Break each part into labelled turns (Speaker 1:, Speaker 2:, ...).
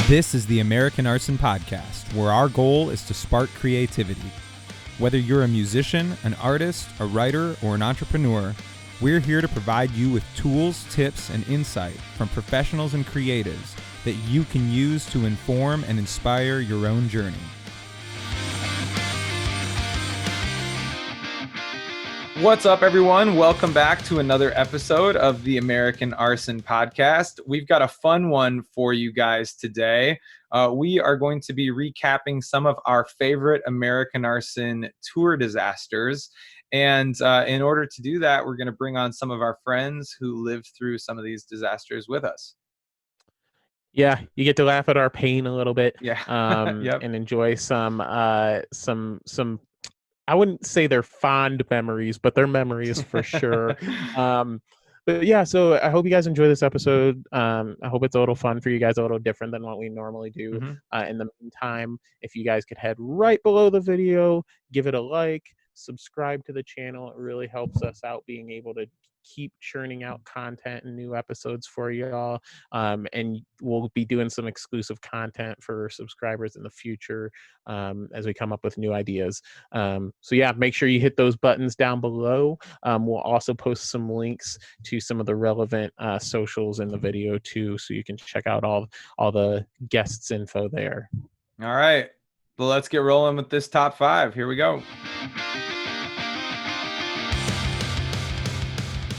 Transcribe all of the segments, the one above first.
Speaker 1: This is the American Arson Podcast, where our goal is to spark creativity. Whether you're a musician, an artist, a writer, or an entrepreneur, we're here to provide you with tools, tips, and insight from professionals and creatives that you can use to inform and inspire your own journey. What's up, everyone? Welcome back to another episode of the American Arson Podcast. We've got a fun one for you guys today. We are going to be recapping some of our favorite American Arson tour disasters. And in order to do that, we're going to bring on some of our friends who lived through some of these disasters with us.
Speaker 2: Yeah, you get to laugh at our pain a little bit,
Speaker 1: Yep.
Speaker 2: and enjoy some. I wouldn't say they're fond memories, but they're memories for sure. But yeah, so I hope you guys enjoy this episode. I hope it's a little fun for you guys, a little different than what we normally do. In the meantime, if you guys could head right below the video, give it a like, subscribe to the channel. It really helps us out being able to keep churning out content and new episodes for y'all. And we'll be doing some exclusive content for subscribers in the future as we come up with new ideas. So yeah, make sure you hit those buttons down below. We'll also post some links to some of the relevant socials in the video too, so you can check out all the guests info there.
Speaker 1: All right, well, let's get rolling with this top five. Here we go.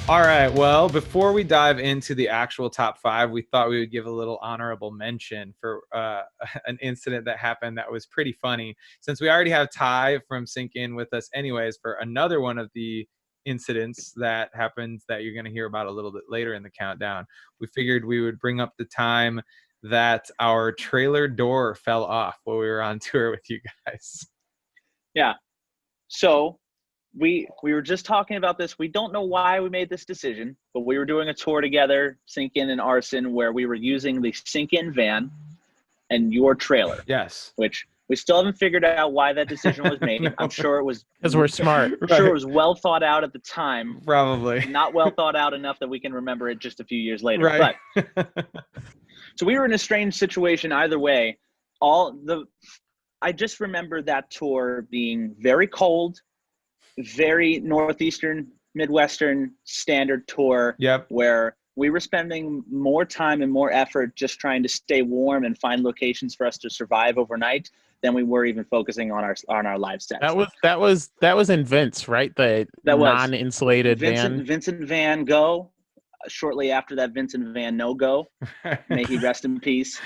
Speaker 1: All right, well, before we dive into the actual top five, we thought we would give a little honorable mention for an incident that happened that was pretty funny. Since we already have Tighe from Sync In with us anyways for another one of the incidents that happened that you're going to hear about a little bit later in the countdown, we figured we would bring up the time that our trailer door fell off while we were on tour with you guys.
Speaker 3: Yeah, so we were just talking about this. We don't know why we made this decision, but we were doing a tour together, Sync In and Arson, where we were using the Sync In van and your trailer.
Speaker 1: Yes.
Speaker 3: Which we still haven't figured out why that decision was made. No. I'm sure it was
Speaker 2: because we're smart.
Speaker 3: I'm sure it was well thought out at the time.
Speaker 1: Probably
Speaker 3: not well thought out enough that we can remember it just a few years later.
Speaker 1: Right.
Speaker 3: But so we were in a strange situation either way. I just remember that tour being very cold, very Northeastern, Midwestern standard tour.
Speaker 1: Yep.
Speaker 3: Where we were spending more time and more effort just trying to stay warm and find locations for us to survive overnight than we were even focusing on our live sets.
Speaker 2: That was in Vince, right? The non-insulated van.
Speaker 3: Vincent Van Go. Shortly after that, Vincent Van No Go. May he rest in peace.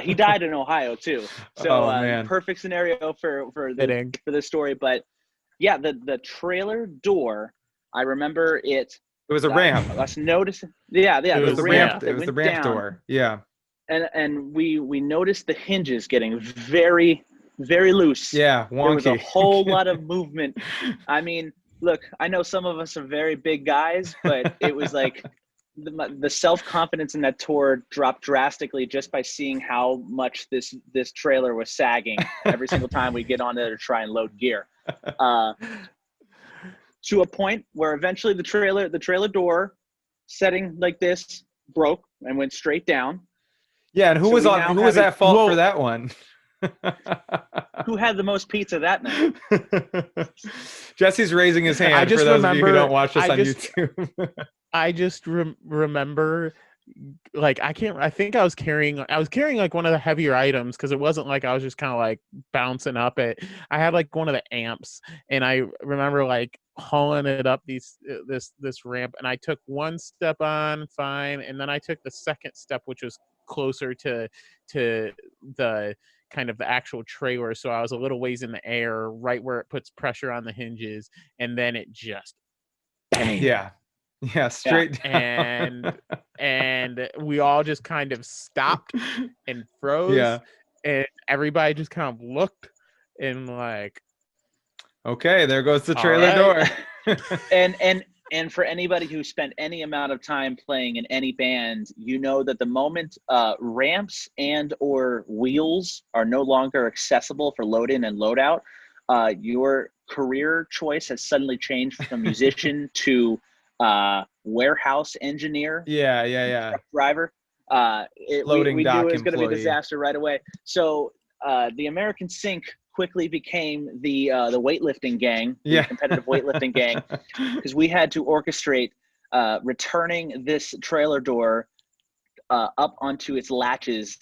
Speaker 3: He died in Ohio too. So perfect scenario for this story. But yeah, the trailer door, I remember it.
Speaker 1: It was a ramp.
Speaker 3: Let's notice. Yeah.
Speaker 1: It was the ramp. It was the ramp door. Yeah.
Speaker 3: And we noticed the hinges getting very, very loose.
Speaker 1: Yeah, wonky.
Speaker 3: There was a whole lot of movement. I mean, look, I know some of us are very big guys, but it was like the self-confidence in that tour dropped drastically just by seeing how much this trailer was sagging every single time we get on there to try and load gear. To a point where eventually the trailer door setting like this broke and went straight down.
Speaker 1: Yeah, and who was at fault for that one?
Speaker 3: Who had the most pizza that night?
Speaker 1: Jesse's raising his hand for those of you who don't watch this on YouTube.
Speaker 2: I just remember, like, I think I was carrying like one of the heavier items, because it wasn't like I was just kind of like bouncing up it. I had like one of the amps, and I remember like hauling it up this ramp, and I took one step on fine, and then I took the second step, which was closer to the kind of the actual trailer, so I was a little ways in the air, right where it puts pressure on the hinges, and then it just bang.
Speaker 1: Yeah, straight
Speaker 2: down. And we all just kind of stopped and froze.
Speaker 1: Yeah.
Speaker 2: And everybody just kind of looked and like,
Speaker 1: okay, there goes the trailer door.
Speaker 3: And for anybody who spent any amount of time playing in any band, you know that the moment ramps and or wheels are no longer accessible for load in and load out, your career choice has suddenly changed from musician to warehouse engineer,
Speaker 1: truck
Speaker 3: driver.
Speaker 1: Floating
Speaker 3: we
Speaker 1: dock
Speaker 3: knew it was going to be a
Speaker 1: employee.
Speaker 3: disaster right away. So the American Sink quickly became the weightlifting gang, the competitive weightlifting gang, because we had to orchestrate returning this trailer door up onto its latches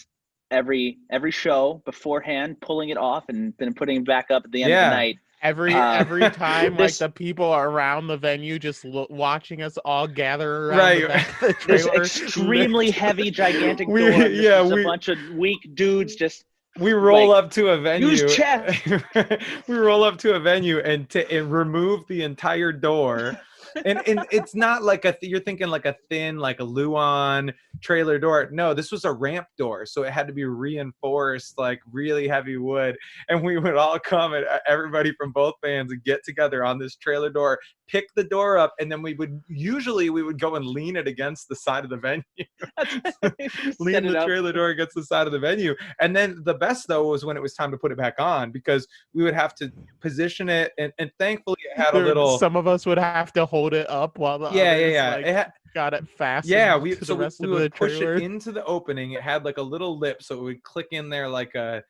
Speaker 3: every show beforehand, pulling it off and then putting it back up at the end of the night.
Speaker 2: Every time, like the people around the venue just watching us all gather around the back of the trailer.
Speaker 3: This extremely heavy, gigantic door. A bunch of weak dudes just.
Speaker 1: We roll up to a venue.
Speaker 3: Use chest.
Speaker 1: We roll up to a venue and remove the entire door. And it's not like you're thinking like a thin, like a Luan trailer door. No, this was a ramp door, so it had to be reinforced, like really heavy wood. And we would all come, and everybody from both bands would get together on this trailer door, pick the door up, and then we would go and lean it against the side of the venue. Lean the trailer door against the side of the venue. And then the best though was when it was time to put it back on, because we would have to position it, and thankfully it had a little.
Speaker 2: Some of us would have to hold it up while the others, got it fast.
Speaker 1: Yeah, we would push it into the opening. It had like a little lip, so it would click in there like a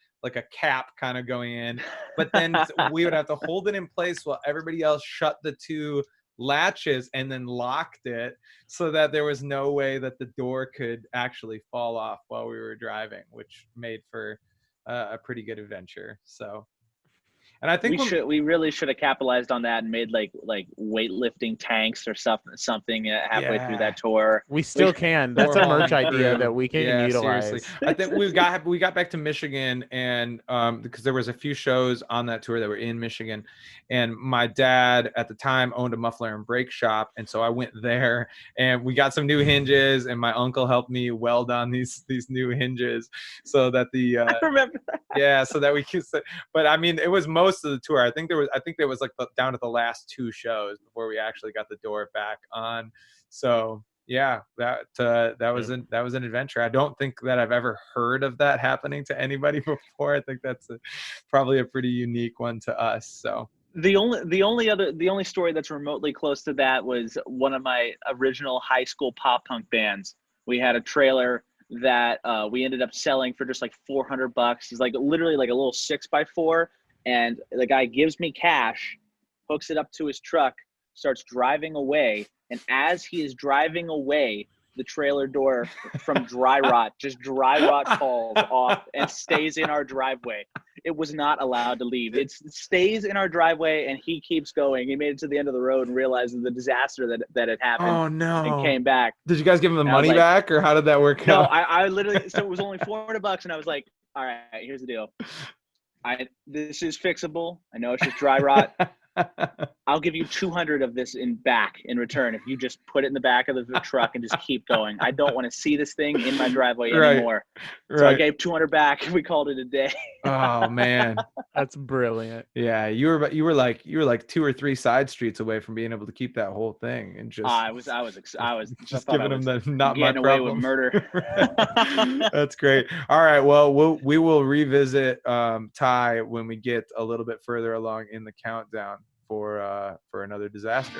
Speaker 1: cap kind of going in. But then we would have to hold it in place while everybody else shut the two latches and then locked it, so that there was no way that the door could actually fall off while we were driving, which made for a pretty good adventure. So. And I think
Speaker 3: we really should have capitalized on that and made like weightlifting tanks or something halfway through that tour.
Speaker 2: We still can. That's a merch idea that we can utilize.
Speaker 1: Seriously. I think we got back to Michigan, and because there was a few shows on that tour that were in Michigan, and my dad at the time owned a muffler and brake shop, and so I went there and we got some new hinges, and my uncle helped me weld on these new hinges so that I
Speaker 3: remember that.
Speaker 1: Yeah, so that we could. But I mean, it was most of the tour. I think there was like down to the last two shows before we actually got the door back on. So yeah, that was an adventure. I don't think that I've ever heard of that happening to anybody before. I think that's probably a pretty unique one to us. So
Speaker 3: the only story that's remotely close to that was one of my original high school pop punk bands. We had a trailer that we ended up selling for just like $400. It's like literally like a little 6x4. And the guy gives me cash, hooks it up to his truck, starts driving away. And as he is driving away, the trailer door from dry rot falls off and stays in our driveway. It was not allowed to leave. It stays in our driveway, and he keeps going. He made it to the end of the road and realized the disaster that had happened.
Speaker 1: Oh, no.
Speaker 3: And came back.
Speaker 1: Did you guys give him the money back, or how did that work out?
Speaker 3: No, I literally, so it was only $400, and I was like, all right, here's the deal. This is fixable. I know it's just dry rot. I'll give you 200 of this in return if you just put it in the back of the truck and just keep going. I don't want to see this thing in my driveway anymore. So I gave 200 back, and we called it a day.
Speaker 1: Oh man,
Speaker 2: that's brilliant.
Speaker 1: Yeah, you were like 2 or 3 side streets away from being able to keep that whole thing, and just
Speaker 3: I was
Speaker 1: just giving them the not my
Speaker 3: problem.
Speaker 1: Away
Speaker 3: with murder.
Speaker 1: That's great. All right, well we will revisit Tighe when we get a little bit further along in the countdown for another disaster.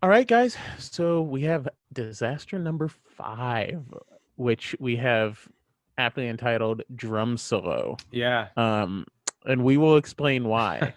Speaker 2: All right, guys. So we have disaster number 5, which we have aptly entitled Drum Solo.
Speaker 1: Yeah.
Speaker 2: And we will explain why.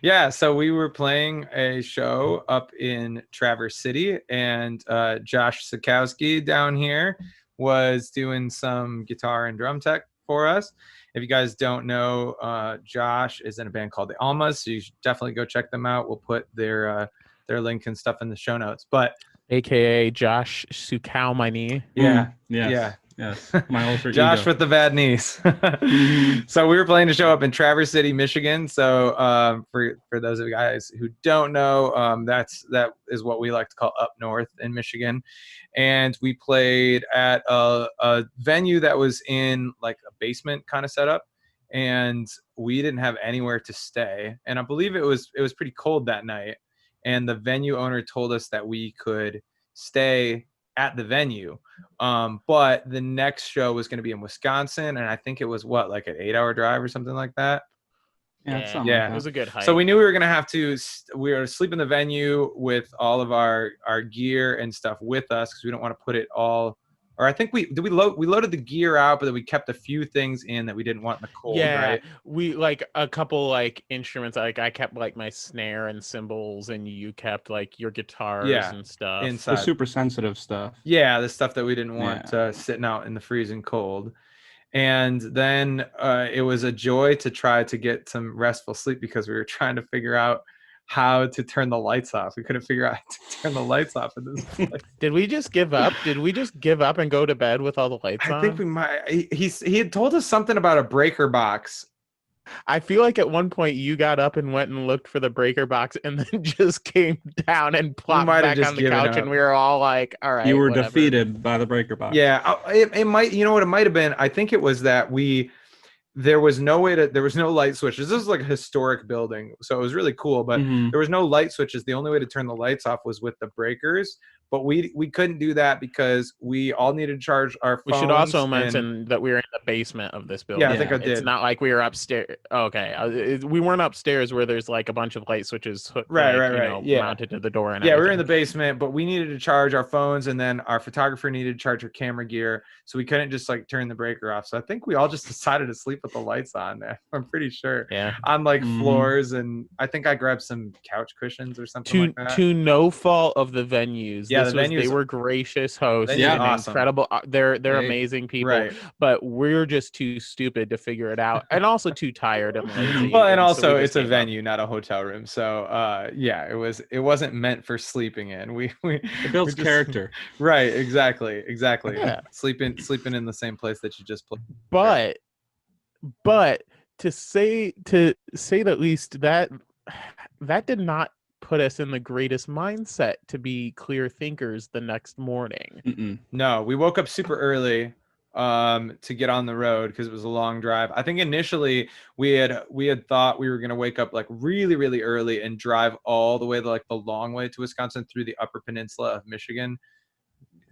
Speaker 1: Yeah, so we were playing a show up in Traverse City, and Josh Sikowski down here was doing some guitar and drum tech for us. If you guys don't know, Josh is in a band called the Almas, so you should definitely go check them out. We'll put their link and stuff in the show notes. But
Speaker 2: AKA Josh Sukowmani.
Speaker 1: Yeah.
Speaker 4: Yes, my alter
Speaker 1: Josh
Speaker 4: ego.
Speaker 1: with the bad knees. So we were playing a show up in Traverse City, Michigan. So for those of you guys who don't know, that is what we like to call up north in Michigan. And we played at a venue that was in like a basement kind of setup, and we didn't have anywhere to stay. And I believe it was pretty cold that night. And the venue owner told us that we could stay at the venue. But the next show was going to be in Wisconsin. And I think it was like an 8-hour drive or something like that.
Speaker 4: something
Speaker 1: Yeah.
Speaker 4: like
Speaker 2: It
Speaker 4: that.
Speaker 2: was a good hike.
Speaker 1: So we knew we were gonna have to. We were sleep in the venue with all of our gear and stuff with us because we don't want to put it all. Or I think we loaded the gear out, but then we kept a few things in that we didn't want in the cold.
Speaker 2: Yeah,
Speaker 1: Right?
Speaker 2: we like a couple like instruments. Like I kept like my snare and cymbals, and you kept like your guitars and stuff.
Speaker 4: The
Speaker 1: Inside.
Speaker 4: super sensitive stuff.
Speaker 1: Yeah, the stuff that we didn't want sitting out in the freezing cold. And then it was a joy to try to get some restful sleep because we were trying to figure out how to turn the lights off. We couldn't figure out how to turn the lights off in this place.
Speaker 2: Did we just give up? Did we just give up and go to bed with all the lights on?
Speaker 1: I think we might. He had told us something about a breaker box.
Speaker 2: I feel like at one point you got up and went and looked for the breaker box and then just came down and plopped back on the couch and we were all like, all right.
Speaker 4: You were defeated by the breaker box.
Speaker 1: Yeah, it might. You know what it might have been? I think it was that there was no light switches. This is like a historic building, so it was really cool, but there was no light switches. The only way to turn the lights off was with the breakers, but we couldn't do that because we all needed to charge our phones.
Speaker 2: We should also mention that we were in the basement of this building.
Speaker 1: Yeah, I think I did.
Speaker 2: It's not like we were upstairs. Okay, we weren't upstairs where there's like a bunch of light switches hooked, mounted to the door. And
Speaker 1: we were in the basement, but we needed to charge our phones, and then our photographer needed to charge her camera gear, so we couldn't just like turn the breaker off. So I think we all just decided to sleep with the lights on. I'm pretty sure.
Speaker 2: Yeah.
Speaker 1: On like floors, and I think I grabbed some couch cushions or something like that.
Speaker 2: To no fault of the venues.
Speaker 1: Yeah,
Speaker 2: they were gracious hosts.
Speaker 1: Yeah,
Speaker 2: awesome. Incredible. They're amazing people.
Speaker 1: Right.
Speaker 2: But we're just too stupid to figure it out, and also too tired and lazy.
Speaker 1: Well, and also it's a venue, not a hotel room. So it wasn't meant for sleeping in. It
Speaker 4: builds character.
Speaker 1: Right. Exactly.
Speaker 2: Yeah.
Speaker 1: Sleeping in the same place that you just played.
Speaker 2: But to say the least, that did not put us in the greatest mindset to be clear thinkers the next morning.
Speaker 1: No, we woke up super early to get on the road because it was a long drive. I think initially we had thought we were going to wake up like really, really early and drive all the way to like the long way to Wisconsin through the Upper Peninsula of Michigan.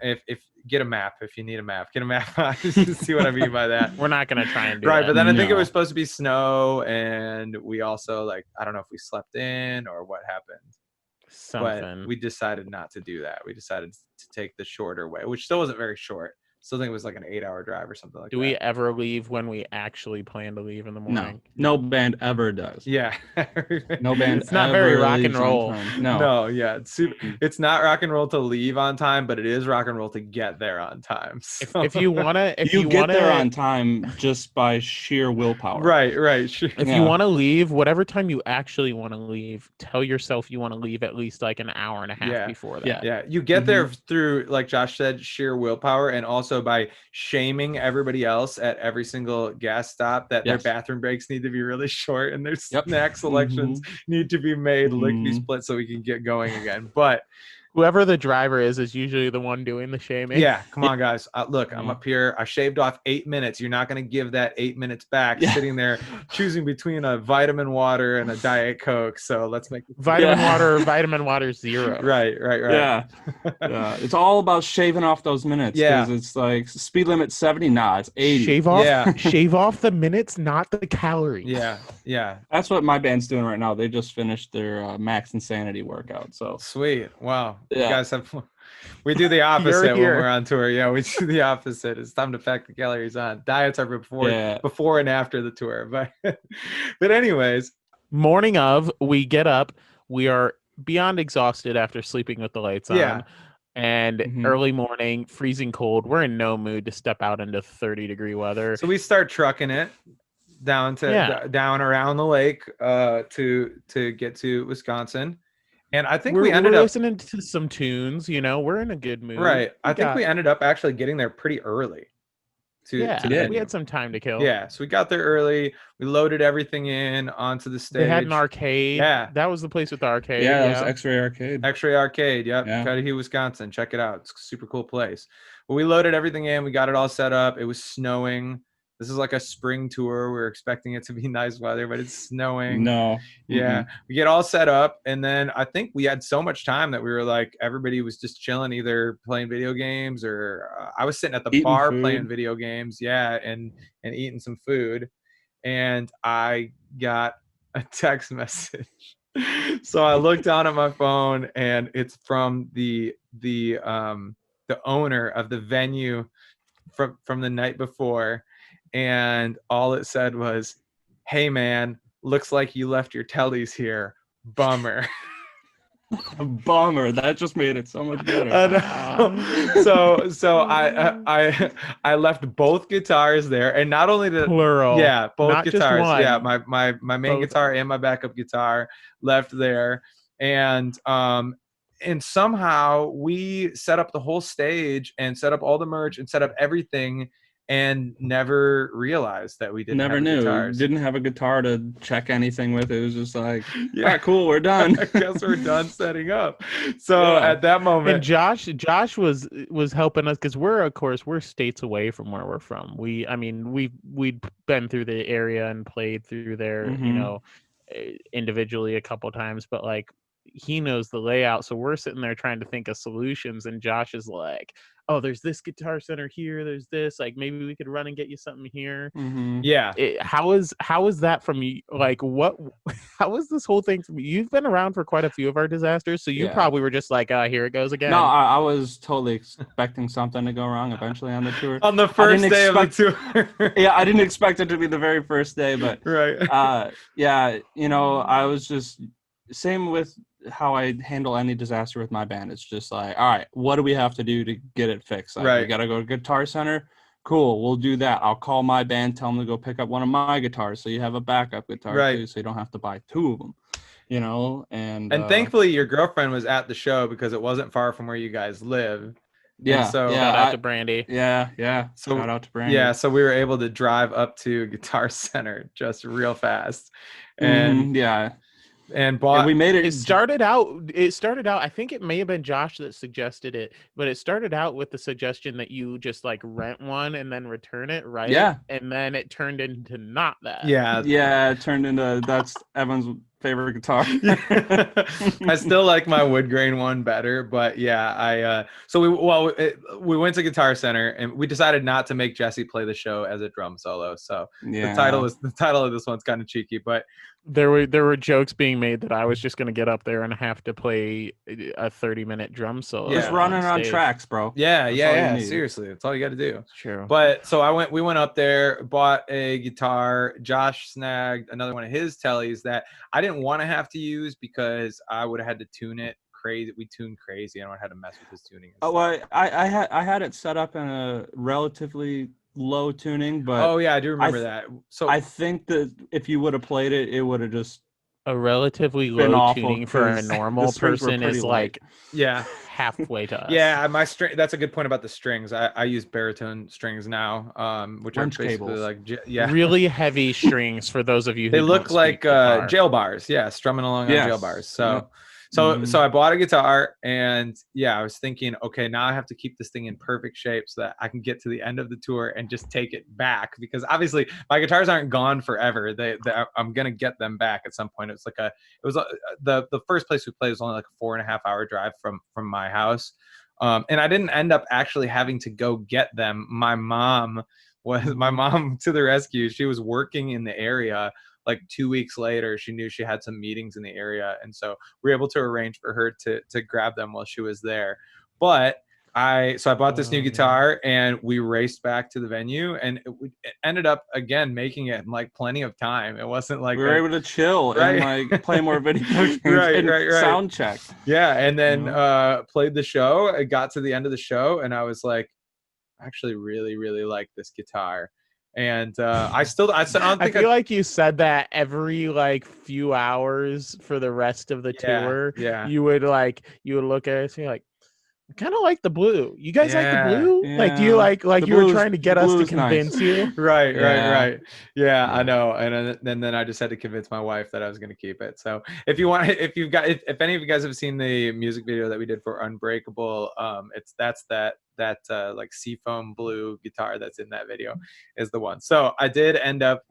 Speaker 1: If get a map, if you need a map, get a map. See what I mean by that.
Speaker 2: We're not going to try and do
Speaker 1: right, but then I think it was supposed to be snow, and we also like, I don't know if we slept in or what happened. But we decided not to do that. We decided to take the shorter way, which still wasn't very short. Still think it was like an 8-hour drive or something like that.
Speaker 2: Do we ever leave when we actually plan to leave in the morning?
Speaker 4: No band ever does.
Speaker 1: Yeah.
Speaker 4: No band.
Speaker 2: It's not very rock and roll.
Speaker 1: No, yeah. It's not rock and roll to leave on time, but it is rock and roll to get there on time. So.
Speaker 2: If you wanna,
Speaker 4: you get there on time just by sheer willpower.
Speaker 1: Right. Sure.
Speaker 2: If you want to leave, whatever time you actually want to leave, tell yourself you want to leave at least like an hour and a half before that.
Speaker 1: Yeah. You get there through, like Josh said, sheer willpower, and also by shaming everybody else at every single gas stop that their bathroom breaks need to be really short and their snack selections need to be made lickety split so we can get going again. But
Speaker 2: whoever the driver is usually the one doing the shaming.
Speaker 1: Yeah, come on, guys. Look, I'm up here. I shaved off 8 minutes. You're not going to give that 8 minutes back sitting there choosing between a vitamin water and a Diet Coke. So let's make
Speaker 2: vitamin water or vitamin water zero.
Speaker 1: Right.
Speaker 4: Yeah. It's all about shaving off those minutes.
Speaker 1: Yeah.
Speaker 4: It's like speed limit 70. Nah, it's 80.
Speaker 2: Shave off the minutes, not the calories.
Speaker 1: Yeah.
Speaker 4: That's what my band's doing right now. They just finished their Max Insanity workout. So
Speaker 1: sweet. Wow. You guys we do the opposite when we're on tour. Yeah, we do the opposite. It's time to pack the calories on. Diets are before and after the tour. But anyways,
Speaker 2: morning of, we get up. We are beyond exhausted after sleeping with the lights on.
Speaker 1: Yeah.
Speaker 2: And early morning, freezing cold. We're in no mood to step out into 30-degree weather.
Speaker 1: So we start trucking it down around the lake to get to Wisconsin. And I think we ended up
Speaker 2: listening to some tunes, we're in a good mood.
Speaker 1: Right. I think we ended up actually getting there pretty early. We
Speaker 2: had some time to kill.
Speaker 1: Yeah. So we got there early. We loaded everything in onto the stage.
Speaker 2: They had an arcade.
Speaker 1: Yeah.
Speaker 2: That was the place with the arcade.
Speaker 4: Yeah, it was X-Ray Arcade.
Speaker 1: X-Ray Arcade. Yep. Tighe, Wisconsin. Check it out. It's a super cool place. Well, we loaded everything in. We got it all set up. It was snowing. This is like a spring tour. We're expecting it to be nice weather, but it's snowing.
Speaker 4: No.
Speaker 1: Yeah. We get all set up. And then I think we had so much time that we were like, everybody was just chilling, either playing video games or I was sitting at the bar playing video games. Yeah. And eating some food. And I got a text message. So I looked down at my phone, and it's from the owner of the venue from the night before, and all it said was, "Hey man, looks like you left your tellies here. Bummer."
Speaker 4: Bummer. That just made it so much better.
Speaker 1: So I left both guitars there, and not only did
Speaker 2: Plural.
Speaker 1: yeah, both
Speaker 2: Not just
Speaker 1: guitars.
Speaker 2: one.
Speaker 1: Yeah, my main
Speaker 2: Both.
Speaker 1: guitar and my backup guitar left there, and somehow we set up the whole stage and set up all the merch and set up everything, and never realized that we didn't
Speaker 4: Never
Speaker 1: have
Speaker 4: knew.
Speaker 1: guitars.
Speaker 4: Didn't have a guitar to check anything with. It was just like,
Speaker 1: Yeah.
Speaker 4: all right, cool, we're done.
Speaker 1: I guess we're done setting up. So
Speaker 4: Yeah.
Speaker 1: at that moment,
Speaker 2: And Josh was helping us because we're states away from where we're from. We'd been through the area and played through there,
Speaker 4: Mhm.
Speaker 2: Individually a couple times, but like he knows the layout. So we're sitting there trying to think of solutions, and Josh is like, "Oh, there's this Guitar Center here. There's this. Like maybe we could run and get you something here."
Speaker 4: Mhm.
Speaker 1: yeah.
Speaker 2: How is that from you? Like what? How is this whole thing from you? You've been around for quite a few of our disasters, so you
Speaker 4: Yeah.
Speaker 2: probably were just like, "Here it goes again."
Speaker 4: No, I was totally expecting something to go wrong eventually on the tour.
Speaker 1: On the first day of the tour.
Speaker 4: Yeah, I didn't expect it to be the very first day, but
Speaker 1: Right.
Speaker 4: yeah, I was just same with how I handle any disaster with my band. It's just like, all right, what do we have to do to get it fixed? Like,
Speaker 1: Right.
Speaker 4: we got to go to Guitar Center. Cool, we'll do that. I'll call my band, tell them to go pick up one of my guitars, so you have a backup guitar
Speaker 1: Right.
Speaker 4: too, so you don't have to buy two of them. And
Speaker 1: Thankfully your girlfriend was at the show because it wasn't far from where you guys live.
Speaker 4: yeah,
Speaker 1: And so
Speaker 2: Shout out to Brandy.
Speaker 4: yeah.
Speaker 1: So
Speaker 4: Shout out to Brandy.
Speaker 1: yeah, so we were able to drive up to Guitar Center just real fast, and
Speaker 4: yeah,
Speaker 1: and bought.
Speaker 4: and we made it.
Speaker 2: It started out. I think it may have been Josh that suggested it, but it started out with the suggestion that you just like rent one and then return it, right?
Speaker 4: Yeah.
Speaker 2: And then it turned into not that.
Speaker 1: Yeah.
Speaker 4: Yeah, it turned into that's Evan's favorite guitar.
Speaker 1: I still like my wood grain one better, but yeah, we went to Guitar Center and we decided not to make Jesse play the show as a drum solo. So
Speaker 4: Yeah.
Speaker 1: the title of this one's kind of cheeky, but
Speaker 2: There were jokes being made that I was just going to get up there and have to play a 30-minute drum solo.
Speaker 1: Yeah.
Speaker 4: Just running on
Speaker 2: stage.
Speaker 4: tracks, bro.
Speaker 1: yeah,
Speaker 4: That's all you
Speaker 1: yeah,
Speaker 4: need.
Speaker 1: seriously, that's all you got to do.
Speaker 2: It's true.
Speaker 1: But so we went up there, bought a guitar. Josh snagged another one of his tellies that I didn't want to have to use because I would have had to tune it crazy. We tuned crazy. I don't had to mess with his tuning.
Speaker 4: Oh, well, I had it set up in a relatively low tuning, but
Speaker 1: Oh yeah, I do remember that. So
Speaker 4: I think that if you would have played it, it would have just
Speaker 2: a relatively
Speaker 4: been
Speaker 2: low
Speaker 4: awful
Speaker 2: tuning for a
Speaker 4: 'cause
Speaker 2: normal
Speaker 4: the strings were
Speaker 2: person
Speaker 4: pretty
Speaker 2: is
Speaker 4: light.
Speaker 2: like
Speaker 1: yeah.
Speaker 2: halfway to us.
Speaker 1: Yeah, my string. That's a good point about the strings. I use baritone strings now, which
Speaker 4: Wrench
Speaker 1: are basically
Speaker 4: cables.
Speaker 1: like yeah,
Speaker 2: Really heavy strings for those of you who
Speaker 1: they
Speaker 2: don't
Speaker 1: look
Speaker 2: speak
Speaker 1: like
Speaker 2: guitar.
Speaker 1: jail bars. Yeah, strumming along on jail
Speaker 4: Yes.
Speaker 1: bars. So
Speaker 4: Yep.
Speaker 1: so I bought a guitar, and yeah, I was thinking, okay, now I have to keep this thing in perfect shape so that I can get to the end of the tour and just take it back, because obviously my guitars aren't gone forever. I'm gonna get them back at some point. The first place we played was only like a 4.5 hour drive from my house. And I didn't end up actually having to go get them. My mom to the rescue. She was working in the area. Like 2 weeks later, she knew she had some meetings in the area, and so we were able to arrange for her to grab them while she was there. But I bought this new guitar, and we raced back to the venue, and it ended up again making it in like plenty of time. It wasn't like
Speaker 4: we were able to chill and like play more video games and sound check.
Speaker 1: Yeah, and then played the show. I got to the end of the show, and I was like, I actually really, really like this guitar. And I feel
Speaker 2: like you said that every like few hours for the rest of the tour.
Speaker 1: Yeah.
Speaker 2: You would look at us and you're like, I kind of like the blue. You guys like the blue?
Speaker 4: Yeah.
Speaker 2: Like, do you like you were trying to get us to convince
Speaker 4: nice.
Speaker 2: you?
Speaker 1: Right. Yeah, I know. And then I just had to convince my wife that I was going to keep it. So if any of you guys have seen the music video that we did for Unbreakable, that's like seafoam blue guitar that's in that video is the one. So I did end up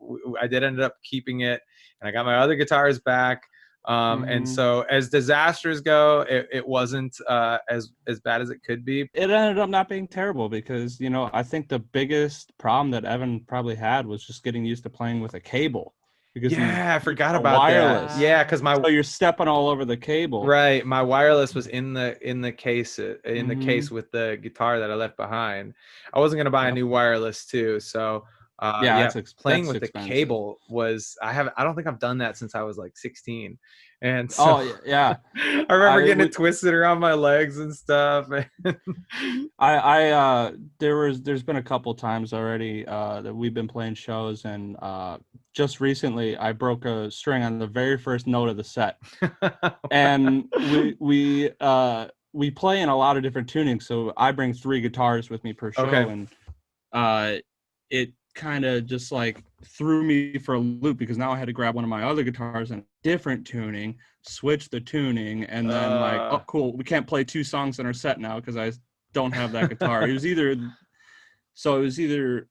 Speaker 1: keeping it, and I got my other guitars back. And so as disasters go, it wasn't as bad as it could be.
Speaker 4: It ended up not being terrible because, I think the biggest problem that Evan probably had was just getting used to playing with a cable. because
Speaker 1: Yeah, I forgot
Speaker 4: a
Speaker 1: about
Speaker 4: wireless.
Speaker 1: that. Yeah, because
Speaker 4: So you're stepping all over the cable.
Speaker 1: Right, my wireless was in the case the case
Speaker 4: Mhm.
Speaker 1: with the guitar that I left behind. I wasn't gonna buy a
Speaker 4: Yep.
Speaker 1: new wireless too, so
Speaker 4: Yeah,
Speaker 1: playing
Speaker 4: that's
Speaker 1: with the
Speaker 4: expensive.
Speaker 1: cable was I don't think I've done that since I was like 16, and
Speaker 4: Oh
Speaker 1: so
Speaker 4: yeah,
Speaker 1: I remember getting it twisted around my legs and stuff.
Speaker 4: there's been a couple times already that we've been playing shows, and just recently I broke a string on the very first note of the set, and we play in a lot of different tunings. So I bring 3 guitars with me per show,
Speaker 1: Okay.
Speaker 4: and it kind of just like threw me for a loop because now I had to grab one of my other guitars in a different tuning, switch the tuning, and then oh cool, we can't play 2 songs in our set now because I don't have that guitar. It was either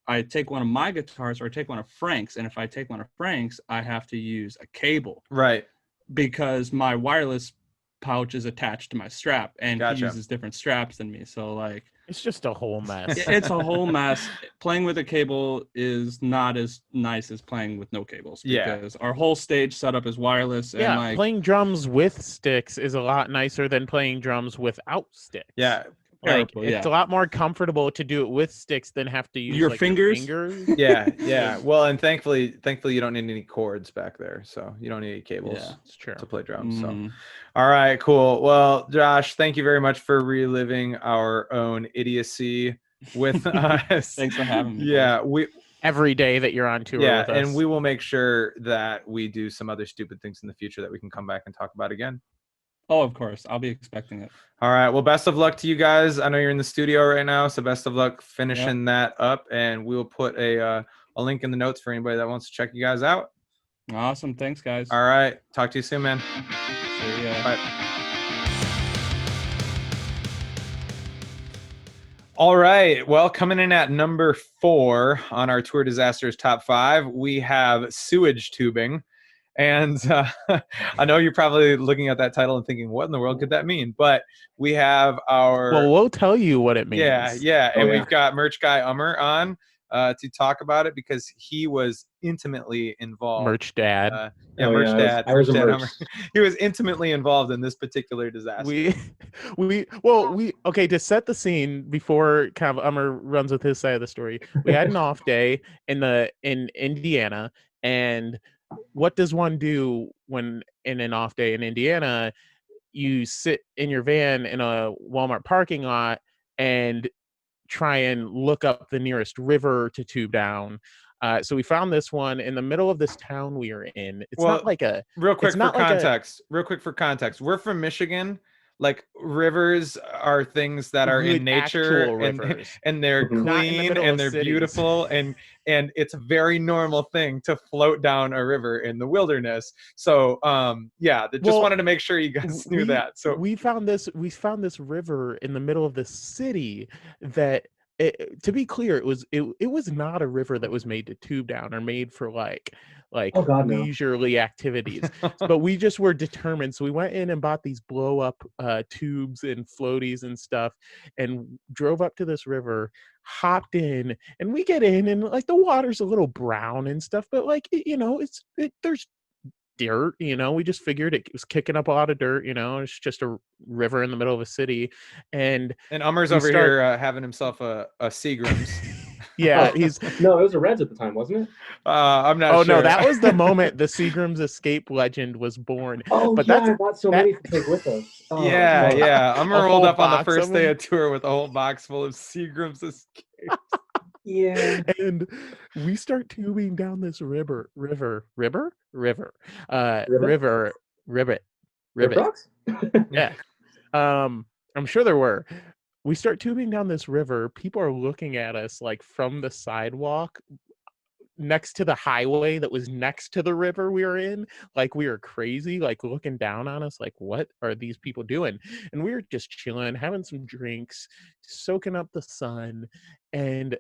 Speaker 4: I take one of my guitars or I take one of Frank's, and if I take one of Frank's, I have to use a cable.
Speaker 1: Right.
Speaker 4: Because my wireless pouch is attached to my strap, and
Speaker 1: Gotcha.
Speaker 4: he uses different straps than me. So like,
Speaker 2: it's just a whole mess.
Speaker 4: It's a whole mess. Playing with a cable is not as nice as playing with no cables, because our whole stage setup is wireless.
Speaker 2: Yeah,
Speaker 4: and like
Speaker 2: playing drums with sticks is a lot nicer than playing drums without sticks.
Speaker 1: Yeah.
Speaker 2: Like it's a lot more comfortable to do it with sticks than have to use
Speaker 4: your
Speaker 2: like
Speaker 4: fingers.
Speaker 2: Your fingers.
Speaker 1: Yeah. Well, and thankfully you don't need any cords back there, so you don't need any cables to play drums. So, all right, cool. Well, Josh, thank you very much for reliving our own idiocy with us.
Speaker 4: Thanks for having me.
Speaker 1: Yeah,
Speaker 2: every day that you're on tour with us.
Speaker 1: And we will make sure that we do some other stupid things in the future that we can come back and talk about again.
Speaker 4: Oh, of course. I'll be expecting it.
Speaker 1: All right. Well, best of luck to you guys. I know you're in the studio right now, so best of luck finishing that up. And we'll put a link in the notes for anybody that wants to check you guys out.
Speaker 4: Awesome. Thanks, guys.
Speaker 1: All right. Talk to you soon, man.
Speaker 4: See ya.
Speaker 1: Bye. All right. Well, coming in at number 4 on our Tour Disasters Top 5, we have Sewage Tubing. And I know you're probably looking at that title and thinking, what in the world could that mean? But we have
Speaker 2: we'll tell you what it means.
Speaker 1: Yeah. And we've got merch guy Amar on to talk about it because he was intimately involved.
Speaker 2: Merch dad.
Speaker 1: Merch dad.
Speaker 5: I was a merch.
Speaker 1: He was intimately involved in this particular disaster.
Speaker 2: Okay, to set the scene before kind of Amar runs with his side of the story, we had an off day in Indiana, and what does one do when in an off day in Indiana? You sit in your van in a Walmart parking lot and try and look up the nearest river to tube down. So we found this one in the middle of this town we are in. It's not like a
Speaker 1: real quick for context. We're from Michigan. Like rivers are things that are in nature and they're clean and they're beautiful and it's a very normal thing to float down a river in the wilderness. So just wanted to make sure you guys knew that. So
Speaker 2: we found this river in the middle of the city that to be clear, it was not a river that was made to tube down or made for like leisurely activities. But we just were determined, so we went in and bought these blow up tubes and floaties and stuff, and drove up to this river, hopped in, and we get in, and like the water's a little brown and stuff, but like there's dirt, we just figured it was kicking up a lot of dirt, it's just a river in the middle of a city, and
Speaker 1: Amar's over here having himself a Seagram's.
Speaker 2: Yeah,
Speaker 5: no, it was a Reds at the time, wasn't it?
Speaker 1: I'm not sure.
Speaker 2: Oh no, that was the moment the Seagram's Escape legend was born.
Speaker 5: But I bought so many to take with us.
Speaker 1: Amar rolled up on the first day of tour with a whole box full of Seagram's Escape.
Speaker 5: Yeah.
Speaker 2: And we start tubing down this river. Yeah. I'm sure there were. We start tubing down this river. People are looking at us like from the sidewalk next to the highway that was next to the river we were in, like we were crazy, like looking down on us like, what are these people doing? And we were just chilling, having some drinks, soaking up the sun. And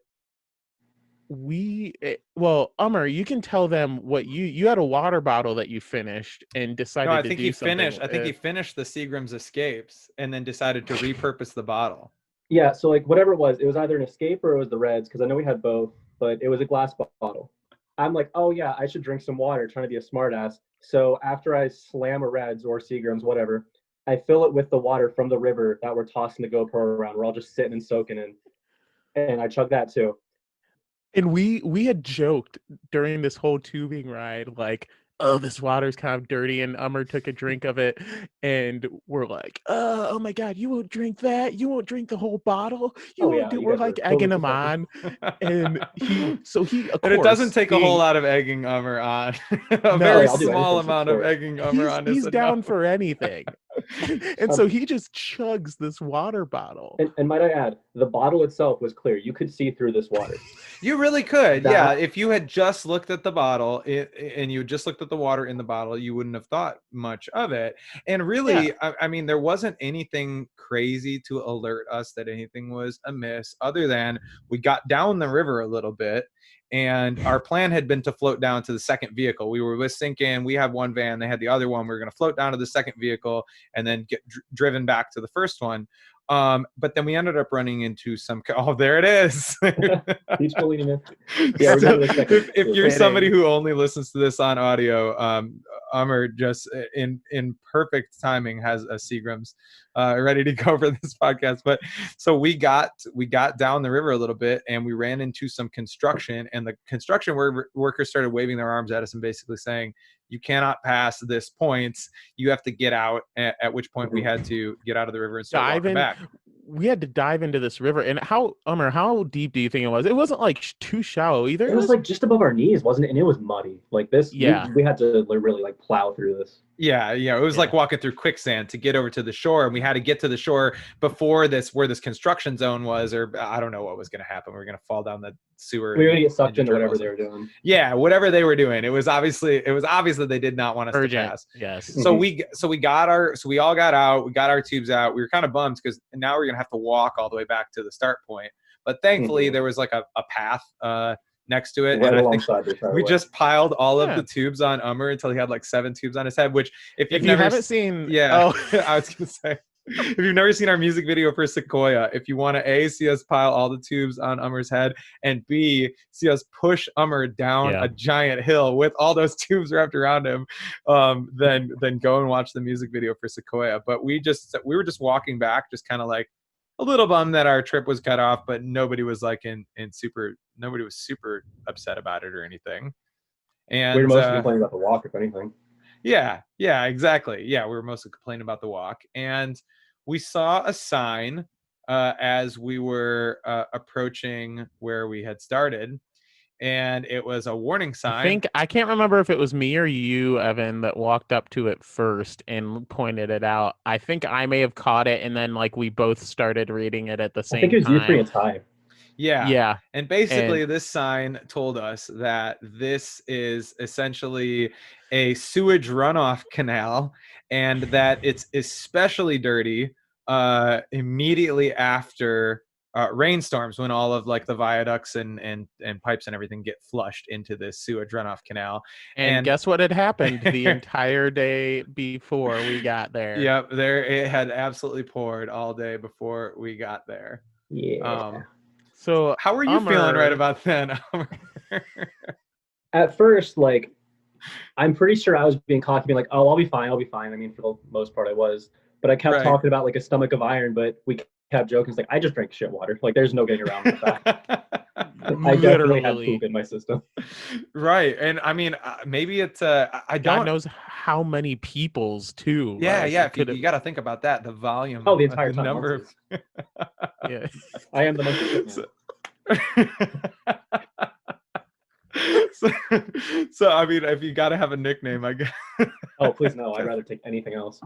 Speaker 2: Amar, you can tell them what you had a water bottle that you finished and decided
Speaker 1: I think he finished the Seagram's Escapes and then decided to repurpose the bottle.
Speaker 5: Yeah, so like whatever it was either an Escape or it was the Reds, because I know we had both, but it was a glass bottle. I'm like, oh yeah, I should drink some water, trying to be a smart ass. So after I slam a Reds or Seagrams, whatever, I fill it with the water from the river that we're tossing the GoPro around. We're all just sitting and soaking in. And I chug that too.
Speaker 2: And we had joked during this whole tubing ride, like, oh, this water's kind of dirty, and Umar took a drink of it, and we're like, oh my god, you won't drink that? You won't drink the whole bottle? You
Speaker 5: Oh,
Speaker 2: won't
Speaker 5: yeah,
Speaker 2: do?
Speaker 5: you
Speaker 2: We're
Speaker 5: guys
Speaker 2: like
Speaker 5: were
Speaker 2: egging
Speaker 5: totally
Speaker 2: him on, and of
Speaker 1: And it
Speaker 2: course,
Speaker 1: doesn't take a whole
Speaker 2: being-
Speaker 1: lot of egging Umar on. A
Speaker 2: No,
Speaker 1: very
Speaker 5: I'll do
Speaker 1: small
Speaker 5: anything for
Speaker 1: amount of
Speaker 5: sport.
Speaker 1: egging Umar on is
Speaker 2: he's down
Speaker 1: enough.
Speaker 2: for anything. And so he just chugs this water bottle.
Speaker 5: And might I add, the bottle itself was clear. You could see through this water.
Speaker 1: You really could, yeah.
Speaker 5: That-
Speaker 1: If you had just looked at the bottle and you just looked at the water in the bottle, you wouldn't have thought much of it. And really, I mean, there wasn't anything crazy to alert us that anything was amiss, other than we got down the river a little bit. And our plan had been to float down to the second vehicle. We were thinking, we have one van, they had the other one. We were going to float down to the second vehicle and then get driven back to the first one. But then we ended up running into some. Oh, there it is.
Speaker 5: Beach believing it. Yeah, we're
Speaker 1: So
Speaker 5: going to the second.
Speaker 1: if you're somebody who only listens to this on audio, Amar just in perfect timing has a Seagrams ready to go for this podcast. But so we got down the river a little bit, and we ran into some construction, and the construction workers started waving their arms at us and basically saying, you cannot pass this point. You have to get out. At which point we had to get out of the river and start walking back.
Speaker 2: We had to dive into this river. And Umar, how deep do you think it was? It wasn't like too shallow either.
Speaker 5: It was like just above our knees, wasn't it? And it was muddy. Like this.
Speaker 2: Yeah.
Speaker 5: We had to really like plow through this.
Speaker 1: Yeah. It was like walking through quicksand to get over to the shore, and we had to get to the shore before where this construction zone was, or I don't know what was going to happen. We were going to fall down the sewer.
Speaker 5: We were going to get sucked into whatever they were doing.
Speaker 1: Yeah, whatever they were doing. It was obvious that they did not want us
Speaker 2: Urgent.
Speaker 1: to pass.
Speaker 2: Yes.
Speaker 1: So we all got out. We got our tubes out. We were kind of bummed because now we're going to have to walk all the way back to the start point. But thankfully, there was like a path next to it,
Speaker 5: Right
Speaker 1: and I
Speaker 5: alongside
Speaker 1: think
Speaker 5: this,
Speaker 1: we just piled all of
Speaker 2: Yeah.
Speaker 1: the tubes on Umar until he had like 7 tubes on his head. Which, if
Speaker 2: If you
Speaker 1: never
Speaker 2: haven't seen,
Speaker 1: I was gonna say, if you've never seen our music video for Sequoia, if you want to see us pile all the tubes on Umar's head, and B, see us push Umar down a giant hill with all those tubes wrapped around him, then go and watch the music video for Sequoia. But we were just walking back, just kind of like a little bummed that our trip was cut off, but nobody was like nobody was super upset about it or anything. And
Speaker 5: we were mostly complaining about the walk, if anything.
Speaker 1: Yeah, exactly. Yeah, we were mostly complaining about the walk, and we saw a sign as we were approaching where we had started, and it was a warning sign.
Speaker 2: I can't remember if it was me or you, Evan, that walked up to it first and pointed it out. I think I may have caught it, and then like we both started reading it at the same time.
Speaker 5: I think it was you three and Tighe.
Speaker 1: Yeah. And basically, this sign told us that this is essentially a sewage runoff canal, and that it's especially dirty immediately after rainstorms, when all of like the viaducts and pipes and everything get flushed into this sewage runoff canal.
Speaker 2: And guess what had happened the entire day before we got there?
Speaker 1: Yep, it had absolutely poured all day before we got there.
Speaker 5: Yeah.
Speaker 2: So
Speaker 1: how were you feeling right about then?
Speaker 5: At first, like, I'm pretty sure I was being cocky, being like, oh, I'll be fine. I mean, for the most part I was. But I kept talking about like a stomach of iron, but we kept joking. It's like, I just drank shit water. Like, there's no getting around with that. I definitely had poop in my system.
Speaker 1: Right. And I mean, maybe it's
Speaker 2: God knows how many people's too.
Speaker 1: Yeah,
Speaker 2: like,
Speaker 1: you got to think about that, the volume.
Speaker 5: Oh, the entire time.
Speaker 1: Number of
Speaker 2: yeah.
Speaker 5: I am the monkey.
Speaker 1: So I mean, if you got to have a nickname, I guess.
Speaker 5: Oh, please no! I'd rather take anything else.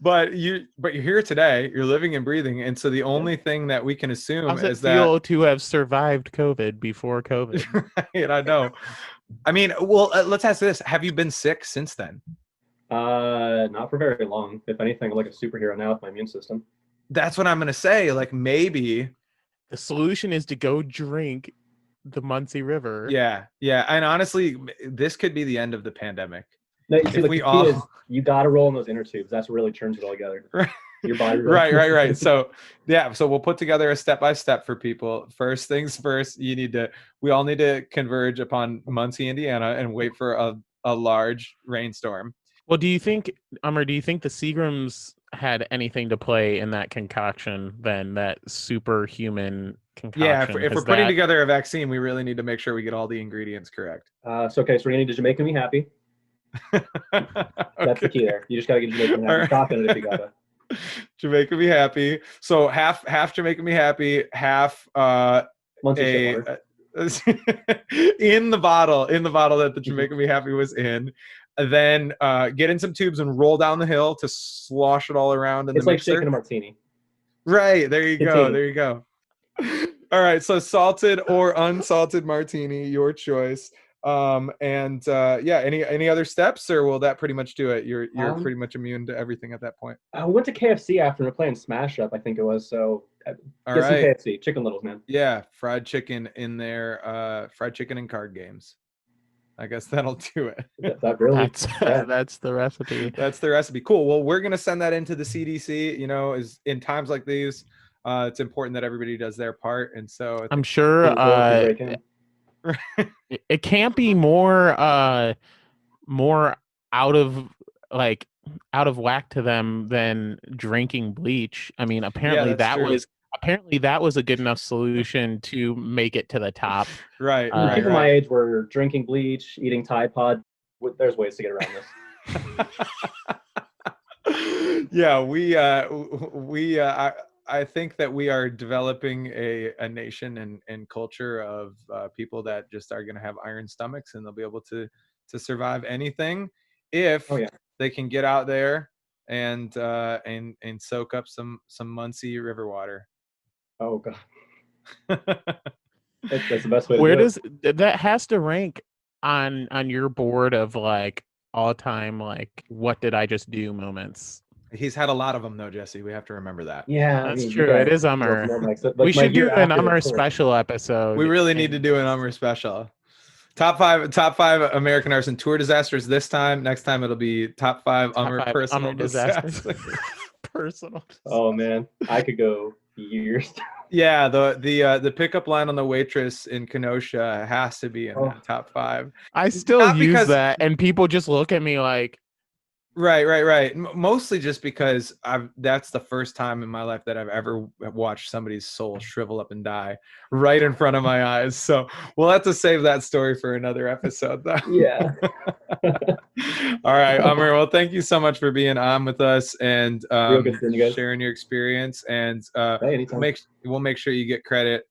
Speaker 1: But you're here today. You're living and breathing, and so the only thing that we can assume
Speaker 2: How's it
Speaker 1: is
Speaker 2: feel to have survived COVID before COVID?
Speaker 1: Right, I know. I mean, well, let's ask this: have you been sick since then?
Speaker 5: Not for very long. If anything, I'm like a superhero now with my immune system.
Speaker 1: That's what I'm gonna say. Like, maybe
Speaker 2: the solution is to go drink the Muncie River.
Speaker 1: Yeah. And honestly, this could be the end of the pandemic.
Speaker 5: No, you see, the key is you got to roll in those inner tubes. That's what really turns it all together. your body.
Speaker 1: Right. So yeah, so we'll put together a step-by-step for people. First things first, we all need to converge upon Muncie, Indiana, and wait for a large rainstorm.
Speaker 2: Well, do you think the Seagrams had anything to play in that concoction then, that superhuman concoction?
Speaker 1: Yeah, if we're putting together a vaccine, we really need to make sure we get all the ingredients correct.
Speaker 5: So we're gonna need to Jamaican Me Happy. That's the key there. You just gotta get Jamaican Me Happy. Talk in it if you gotta.
Speaker 1: Jamaican Me Happy. So half Jamaican Me Happy, half
Speaker 5: Muncie
Speaker 1: in the bottle that the Jamaican Me Happy was in. And then get in some tubes and roll down the hill to slosh it all around in the mixer.
Speaker 5: It's like shaking a martini.
Speaker 1: Right, there you go. All right, so salted or unsalted martini, your choice. Any other steps, or will that pretty much do it? You're pretty much immune to everything at that point.
Speaker 5: I went to KFC after we were playing Smash Up, I think it was. So
Speaker 1: all
Speaker 5: get
Speaker 1: right.
Speaker 5: some KFC, Chicken Littles, man.
Speaker 1: Yeah, fried chicken in there, fried chicken and card games. I guess that'll do it.
Speaker 2: That's the recipe.
Speaker 1: That's the recipe. Cool. Well, we're gonna send that into the CDC. You know, is in times like these, it's important that everybody does their part, and so
Speaker 2: I'm sure it can't be more out of whack to them than drinking bleach. I mean, apparently that was a good enough solution to make it to the top.
Speaker 5: Right. People my age were drinking bleach, eating Tide Pod. There's ways to get around
Speaker 1: this. Yeah, I think that we are developing a nation and culture of people that just are going to have iron stomachs, and they'll be able to survive anything if they can get out there and soak up some Muncie river water.
Speaker 5: Oh God, that's the best way.
Speaker 2: Where does that has to rank on your board of like all time what did I just do moments?
Speaker 1: He's had a lot of them though, Jesse. We have to remember that.
Speaker 2: Yeah, that's true. It is Amar. We should do an Amar special episode.
Speaker 1: We really need to do an Amar special. Top five American Arson tour disasters this time. Next time it'll be top 5 Amar personal disasters.
Speaker 2: Personal.
Speaker 5: Oh man, I could go years.
Speaker 1: Yeah, the pickup line on the waitress in Kenosha has to be in that top 5.
Speaker 2: I still use that, and people just look at me like.
Speaker 1: Right. Mostly just because that's the first time in my life that I've ever watched somebody's soul shrivel up and die right in front of my eyes. So we'll have to save that story for another episode, though.
Speaker 5: Yeah.
Speaker 1: All right, Amar. Well, thank you so much for being on with us and sharing your experience. And we'll make sure you get credit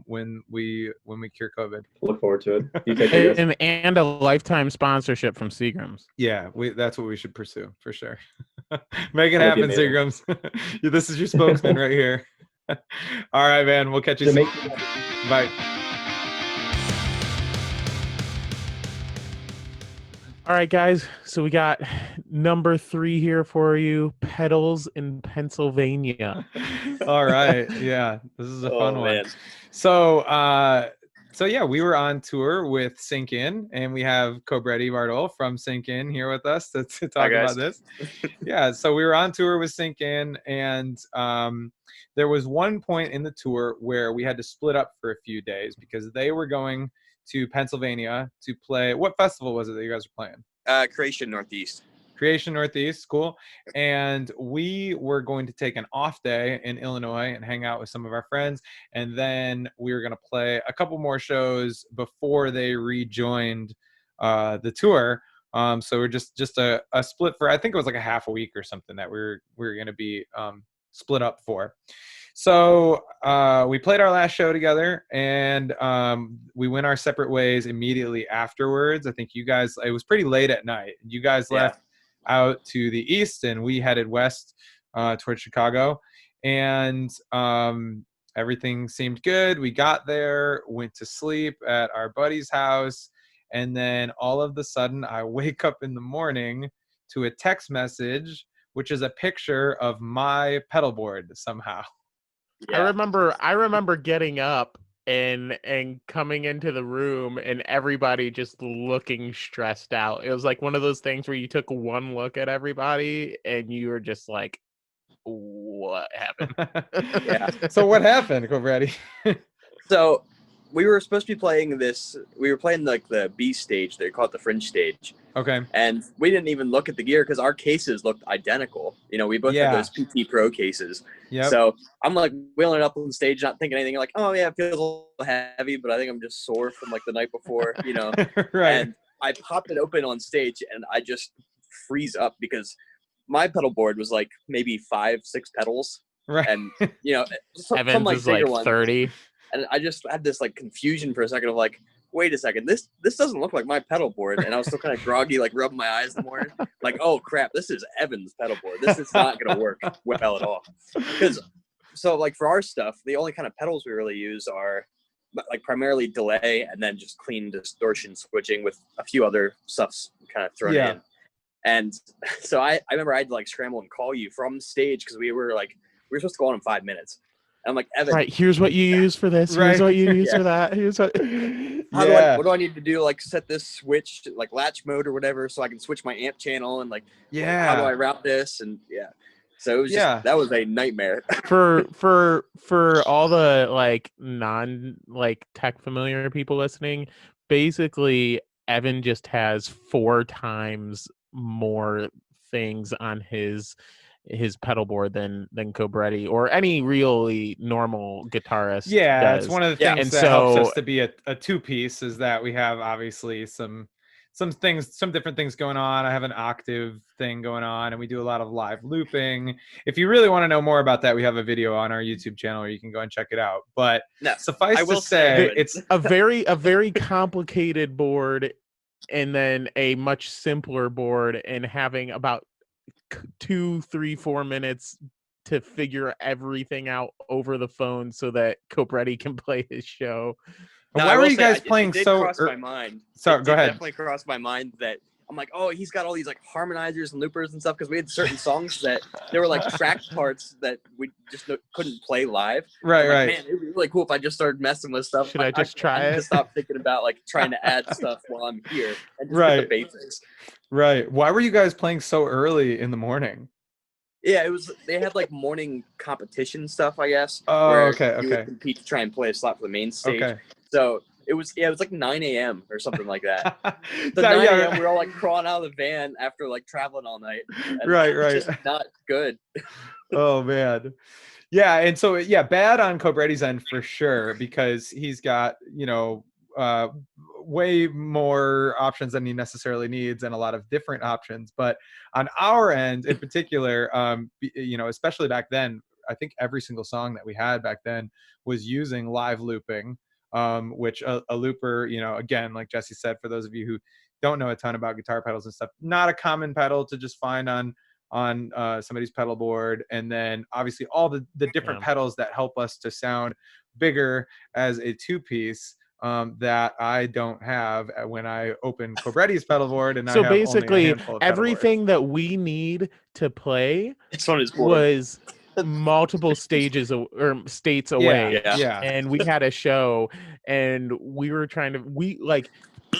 Speaker 1: when we cure COVID.
Speaker 5: Look forward to it. You take care.
Speaker 2: And a lifetime sponsorship from Seagrams.
Speaker 1: Yeah, that's what we should pursue for sure. Make it happen, Seagrams. This is your spokesman right here. All right, man. We'll catch you soon. Bye.
Speaker 2: All right, guys. So we got number 3 here for you. Pedals in Pennsylvania.
Speaker 1: All right. Yeah, this is a fun one. So yeah, we were on tour with Sink In, and we have Cobrette from Sink In here with us to talk about this. Yeah, so we were on tour with Sink In, and there was one point in the tour where we had to split up for a few days because they were going to Pennsylvania to play. What festival was it that you guys were playing?
Speaker 6: Creation Northeast.
Speaker 1: Creation Northeast, cool. And we were going to take an off day in Illinois and hang out with some of our friends. And then we were going to play a couple more shows before they rejoined the tour. So we're just a split for, I think it was like a half a week or something that we were going to be split up for. So we played our last show together, and we went our separate ways immediately afterwards. I think you guys, it was pretty late at night. You guys left out to the east, and we headed west towards Chicago, and everything seemed good. We got there, went to sleep at our buddy's house, and then all of a sudden I wake up in the morning to a text message, which is a picture of my pedal board somehow.
Speaker 2: Yeah. I remember getting up and coming into the room and everybody just looking stressed out. It was like one of those things where you took one look at everybody and you were just like, what happened?
Speaker 6: Yeah.
Speaker 1: So what happened, Cobrette?
Speaker 6: So we were supposed to be playing this. We were playing like the B stage. They call it the fringe stage.
Speaker 1: Okay.
Speaker 6: And we didn't even look at the gear because our cases looked identical. You know, we both had those PT Pro cases.
Speaker 1: Yeah.
Speaker 6: So I'm like wheeling up on stage, not thinking anything. Like, oh yeah, it feels a little heavy, but I think I'm just sore from like the night before. You know.
Speaker 1: Right.
Speaker 6: And I popped it open on stage, and I just freeze up because my pedal board was like maybe 5-6 pedals.
Speaker 1: Right.
Speaker 6: And you know,
Speaker 2: Evans
Speaker 6: like
Speaker 2: is like
Speaker 6: ones,
Speaker 2: 30.
Speaker 6: and I just had this like confusion for a second of like, wait a second, this doesn't look like my pedal board. And I was still kind of groggy, like rubbing my eyes in the morning, like, oh crap, this is Evan's pedal board. This is not going to work well at all. Because so like for our stuff, the only kind of pedals we really use are like primarily delay and then just clean distortion switching with a few other stuffs kind of thrown in. And so I remember I had to like scramble and call you from stage because we were supposed to go on in 5 minutes. And I'm like, Evan,
Speaker 2: Right, here's what you use for this.
Speaker 1: Right.
Speaker 2: Here's what you use for that. Here's what.
Speaker 6: what do I need to do? Like set this switch to, like latch mode or whatever, so I can switch my amp channel and like, how do I route this? And so it was just, that was a nightmare.
Speaker 2: for all the like non like tech familiar people listening, basically Evan just has 4 times more things on his pedal board than Cobrette or any really normal guitarist does.
Speaker 1: It's one of the things
Speaker 2: and
Speaker 1: that
Speaker 2: so,
Speaker 1: helps us to be a two-piece is that we have obviously some different things going on. I have an octave thing going on, and we do a lot of live looping. If you really want to know more about that, we have a video on our YouTube channel where you can go and check it out. But suffice to say, it's
Speaker 2: a very complicated board and then a much simpler board, and having about 2, 3, 4 minutes to figure everything out over the phone so that Cobrette can play his show.
Speaker 1: Why were you guys playing so?
Speaker 6: Cross my mind.
Speaker 1: Sorry, go ahead.
Speaker 6: Definitely crossed my mind that I'm like, oh, he's got all these like harmonizers and loopers and stuff because we had certain songs that there were like track parts that we just couldn't play live.
Speaker 1: Right.
Speaker 6: Man, it would be really cool if I just started messing with stuff.
Speaker 2: Should I just try it?
Speaker 6: To stop thinking about like trying to add stuff while I'm here and just get the basics.
Speaker 1: Right. Why were you guys playing so early in the morning?
Speaker 6: Yeah, they had like morning competition stuff, I guess.
Speaker 1: Oh,
Speaker 6: where
Speaker 1: okay.
Speaker 6: You would compete to try and play a slot for the main stage.
Speaker 1: Okay.
Speaker 6: So it was like 9 a.m. or something like that. So 9 a.m. we were all like crawling out of the van after like traveling all night. And
Speaker 1: right.
Speaker 6: Just not good.
Speaker 1: Oh man. Yeah, and so bad on Cobrette's end for sure because he's got, way more options than he necessarily needs and a lot of different options. But on our end in particular, especially back then, I think every single song that we had back then was using live looping, which a looper, again, like Jesse said, for those of you who don't know a ton about guitar pedals and stuff, not a common pedal to just find on somebody's pedal board. And then obviously all the different pedals that help us to sound bigger as a two-piece that I don't have when I open Cobrette's pedal board. And
Speaker 2: so
Speaker 1: I have
Speaker 2: basically
Speaker 1: only
Speaker 2: everything that we need to play was multiple states away.
Speaker 1: Yeah.
Speaker 2: And we had a show and we were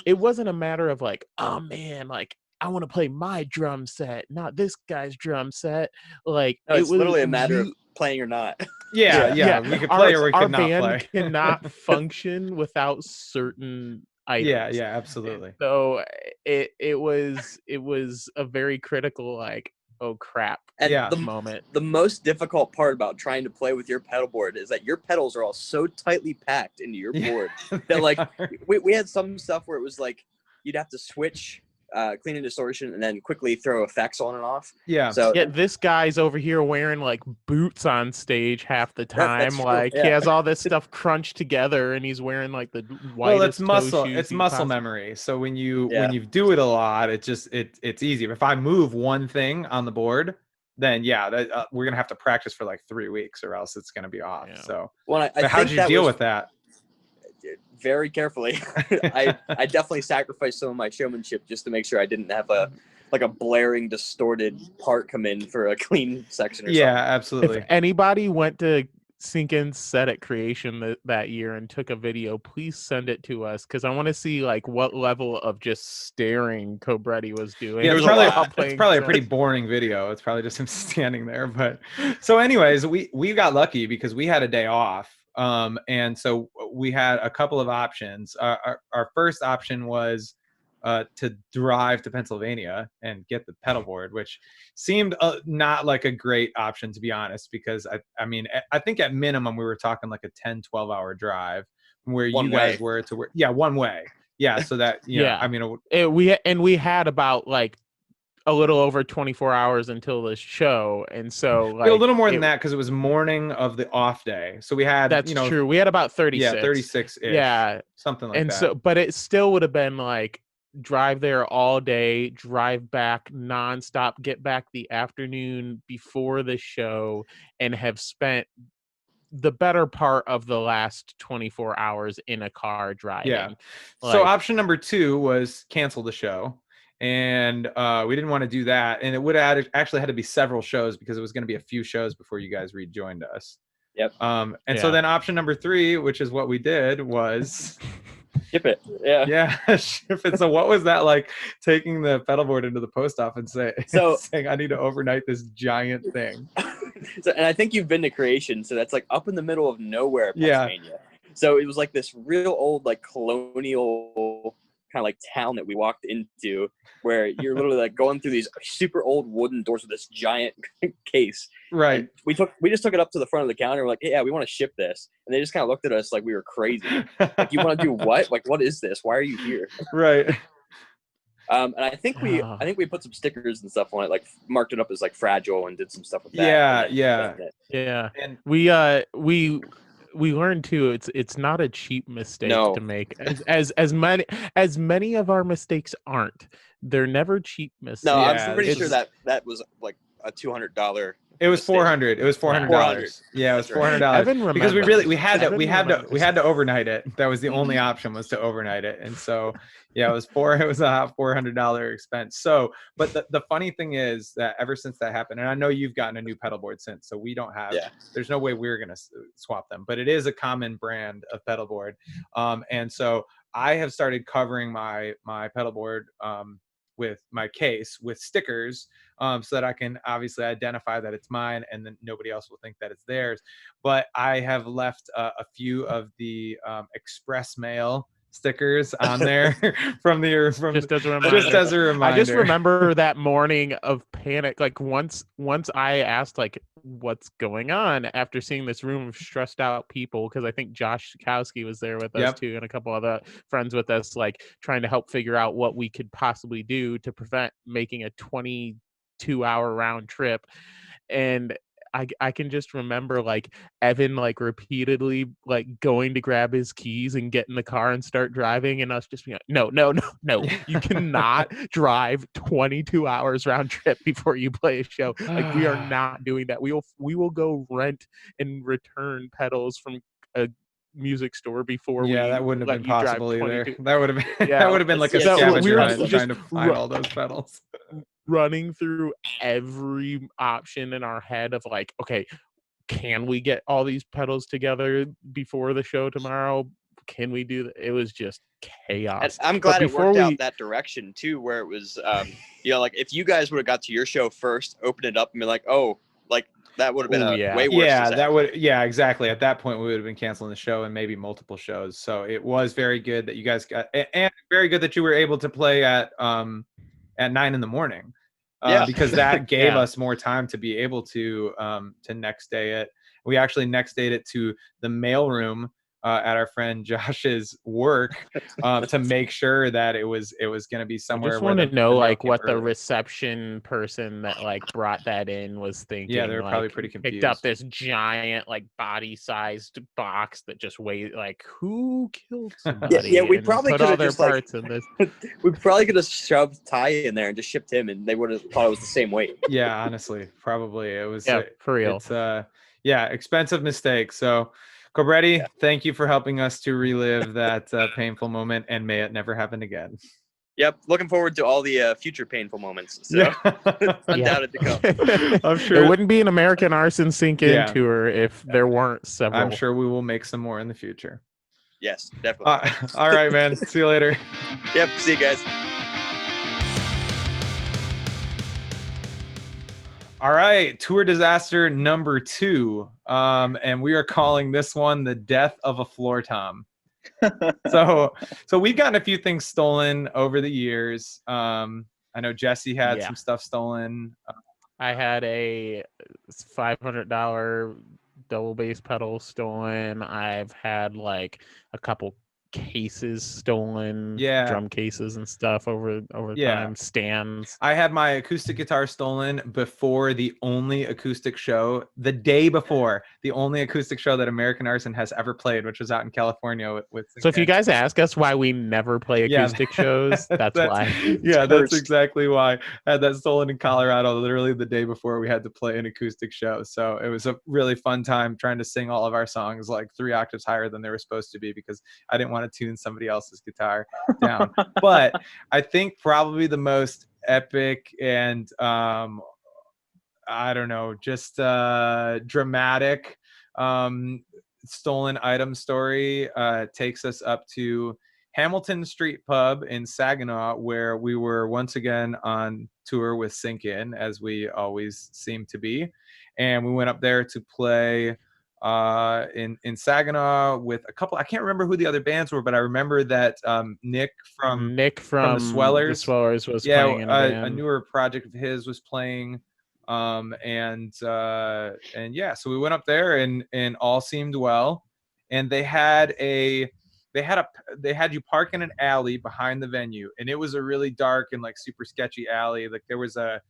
Speaker 2: it wasn't a matter of like, oh man, like I want to play my drum set, not this guy's drum set. Like
Speaker 6: it's literally a matter of playing or not.
Speaker 1: Yeah. We could play or we could not play.
Speaker 2: Our band cannot function without certain items.
Speaker 1: Yeah, absolutely.
Speaker 2: So it was a very critical like, oh crap, moment.
Speaker 6: The most difficult part about trying to play with your pedal board is that your pedals are all so tightly packed into your board that like we had some stuff where it was like you'd have to switch clean and distortion and then quickly throw effects on and off. So
Speaker 2: this guy's over here wearing like boots on stage half the time. He has all this stuff crunched together and he's wearing like the whitest
Speaker 1: it's muscle memory. So when you do it a lot, it's easy. If I move one thing on the board, then we're gonna have to practice for like 3 weeks or else it's gonna be off. So how did you deal with that?
Speaker 6: Very carefully. I definitely sacrificed some of my showmanship just to make sure I didn't have a blaring distorted part come in for a clean section or something.
Speaker 1: Yeah, absolutely.
Speaker 2: If anybody went to Sinkin set at creation that year and took a video, please send it to us because I want to see like what level of just staring Cobrette was doing.
Speaker 1: Yeah,
Speaker 6: There's
Speaker 1: it's probably a pretty boring video. It's probably just him standing there. But so anyways, we got lucky because we had a day off. And so we had a couple of options. Our first option was to drive to Pennsylvania and get the pedal board, which seemed not like a great option, to be honest, because I mean, I think at minimum we were talking like a 10-12 hour drive from where you guys were to where, one way. Yeah. So that, I mean,
Speaker 2: we had about like a little over 24 hours until the show, and so like
Speaker 1: a little more than that because it was morning of the off day, so we had
Speaker 2: true, we had about 36.
Speaker 1: 36 something like that.
Speaker 2: And so but it still would have been like drive there all day, drive back nonstop, get back the afternoon before the show, and have spent the better part of the last 24 hours in a car driving.
Speaker 1: So option number 2 was cancel the show. And we didn't want to do that. And it would have actually had to be several shows because it was going to be a few shows before you guys rejoined us.
Speaker 6: Yep.
Speaker 1: So then option number 3, which is what we did, was
Speaker 6: ship it. Yeah.
Speaker 1: Ship it. So what was that like, taking the pedal board into the post office and saying, I need to overnight this giant thing?
Speaker 6: And I think you've been to Creation. So that's like up in the middle of nowhere, Pennsylvania. Yeah. So it was like this real old, like colonial kind of like town that we walked into, where you're literally like going through these super old wooden doors with this giant case.
Speaker 1: Right.
Speaker 6: And we just took it up to the front of the counter. We're like, yeah, we want to ship this. And they just kind of looked at us like we were crazy. Like, you want to do what? Like, what is this? Why are you here?
Speaker 1: Right.
Speaker 6: And I think we put some stickers and stuff on it, like marked it up as like fragile and did some stuff with that.
Speaker 2: Yeah. And we learned too, it's not a cheap mistake to make, as many of our mistakes aren't. They're never cheap mistakes.
Speaker 6: No, I'm pretty sure that was like a $200.
Speaker 1: It was $400. It was $400. Yeah, it was $400 because we had to overnight it. That was the only option, was to overnight it. And so it was a $400 expense. So, but the funny thing is that ever since that happened, and I know you've gotten a new pedal board since, so we don't have. There's no way we're gonna swap them, but it is a common brand of pedal board. And so I have started covering my pedal board with my case with stickers, so that I can obviously identify that it's mine, and then nobody else will think that it's theirs. But I have left a few of the express mail stickers on there just as a reminder.
Speaker 2: I just remember that morning of panic. Like once I asked like what's going on after seeing this room of stressed out people, because I think Josh Sikowski was there with us too, and a couple other friends with us, like trying to help figure out what we could possibly do to prevent making a 22-hour round trip. And I can just remember like Evan like repeatedly like going to grab his keys and get in the car and start driving, and us just being like, no, you cannot drive 22 hours round trip before you play a show. Like, we are not doing that. We will go rent and return pedals from a music store before
Speaker 1: that wouldn't have been possible either. That would have been like a scavenger hunt trying to find all those pedals.
Speaker 2: Running through every option in our head of like, okay, can we get all these pedals together before the show tomorrow? Can we do that? It was just chaos.
Speaker 6: And I'm glad it worked out that direction too, where it was like if you guys would have got to your show first, opened it up and been like, oh, like that would have been way worse.
Speaker 1: Exactly. At that point we would have been canceling the show and maybe multiple shows. So it was very good that you guys got, and very good that you were able to play at 9 a.m. Because that gave us more time to be able to next day it. We actually next dayed it to the mailroom at our friend Josh's work to make sure that it was going to be somewhere.
Speaker 2: I just want to know like what the reception person that like brought that in was thinking.
Speaker 1: Yeah, they're
Speaker 2: like,
Speaker 1: probably pretty confused.
Speaker 2: Picked up this giant like body-sized box that just weighed like, who killed somebody?
Speaker 6: Yeah, we probably
Speaker 2: put
Speaker 6: could
Speaker 2: all
Speaker 6: have
Speaker 2: their
Speaker 6: just
Speaker 2: parts in this.
Speaker 6: We probably could have shoved Tighe in there and just shipped him, and they would have thought it was the same weight.
Speaker 1: Yeah, honestly, probably it was.
Speaker 2: For real.
Speaker 1: It's expensive mistake. So, Cobrette, thank you for helping us to relive that painful moment, and may it never happen again.
Speaker 6: Yep, looking forward to all the future painful moments. So
Speaker 1: Yeah.
Speaker 6: undoubted to come.
Speaker 1: I'm sure
Speaker 2: It wouldn't be an American Arson Sink In
Speaker 1: Yeah.
Speaker 2: tour if there weren't several.
Speaker 1: I'm sure we will make some more in the future.
Speaker 6: Yes, definitely.
Speaker 1: All right, man. See you later.
Speaker 6: Yep, see you guys.
Speaker 1: All right, tour disaster number 2. And we are calling this one the death of a floor tom. So we've gotten a few things stolen over the years. I know Jesse had some stuff stolen.
Speaker 2: I had a $500 double bass pedal stolen. I've had like a couple cases stolen, drum cases and stuff over time, stands.
Speaker 1: I had my acoustic guitar stolen before the only acoustic show, the day before the only acoustic show that American Arson has ever played, which was out in California with
Speaker 2: So if you guys ask us why we never play acoustic shows, that's why.
Speaker 1: Yeah, that's exactly why. I had that stolen in Colorado literally the day before we had to play an acoustic show. So it was a really fun time trying to sing all of our songs like 3 octaves higher than they were supposed to be because I didn't want to tune somebody else's guitar down. But I think probably the most epic and I don't know, just dramatic stolen item story takes us up to Hamilton Street Pub in Saginaw, where we were once again on tour with Sink In, as we always seem to be. And we went up there to play in Saginaw with a couple. I can't remember who the other bands were, but I remember that Nick from
Speaker 2: the Swellers was playing in a band.
Speaker 1: A newer project of his was playing. And yeah, so we went up there and all seemed well. And they had you park in an alley behind the venue, and it was a really dark and like super sketchy alley. Like there was like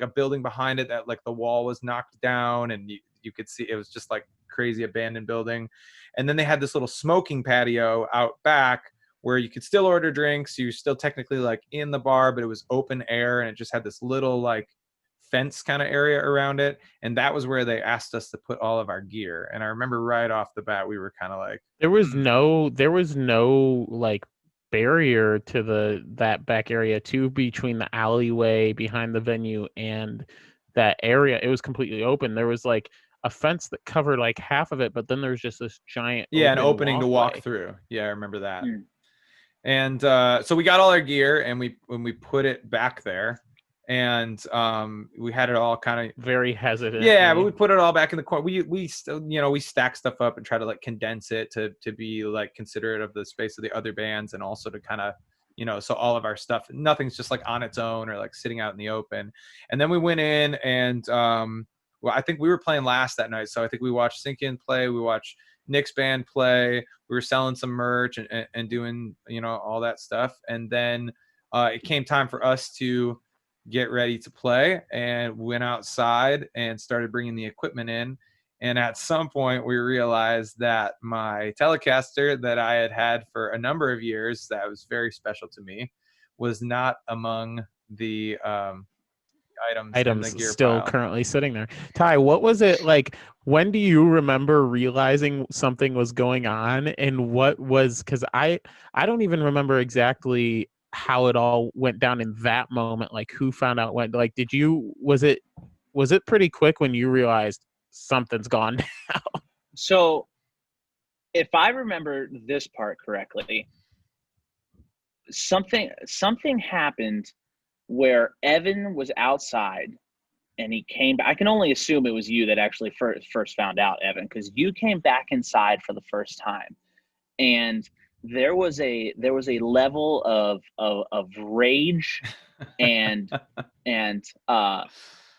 Speaker 1: a building behind it that like the wall was knocked down, and you could see it was just like crazy abandoned building. And then they had this little smoking patio out back where you could still order drinks. You're still technically like in the bar, but it was open air, and it just had this little like fence kind of area around it. And that was where they asked us to put all of our gear. And I remember right off the bat, we were kind of like,
Speaker 2: there was no like barrier to that back area too, between the alleyway behind the venue and that area. It was completely open. There was like a fence that covered like half of it, but then there's just this giant
Speaker 1: an opening to walk through. Yeah, I remember that. And so we got all our gear, and when we put it back there, and we had it all kind of
Speaker 2: very hesitant.
Speaker 1: Yeah, but we put it all back in the corner. We still, we stack stuff up and try to like condense it to be like considerate of the space of the other bands, and also to kind of, so all of our stuff, nothing's just like on its own or like sitting out in the open. And then we went in, and well, I think we were playing last that night, so I think we watched Sink In play, we watched Nick's band play, we were selling some merch and doing all that stuff. And then it came time for us to get ready to play, and went outside and started bringing the equipment in. And at some point we realized that my Telecaster that I had for a number of years, that was very special to me, was not among the items in the gear
Speaker 2: still
Speaker 1: pile.
Speaker 2: Currently sitting there. Tighe, what was it like? When do you remember realizing something was going on, and what was, because I don't even remember exactly how it all went down in that moment, like who found out when, like was it pretty quick when you realized something's gone down?
Speaker 3: So if I remember this part correctly, something happened where Evan was outside and he came back. I can only assume it was you that actually first found out, Evan, because you came back inside for the first time, and there was a level of rage and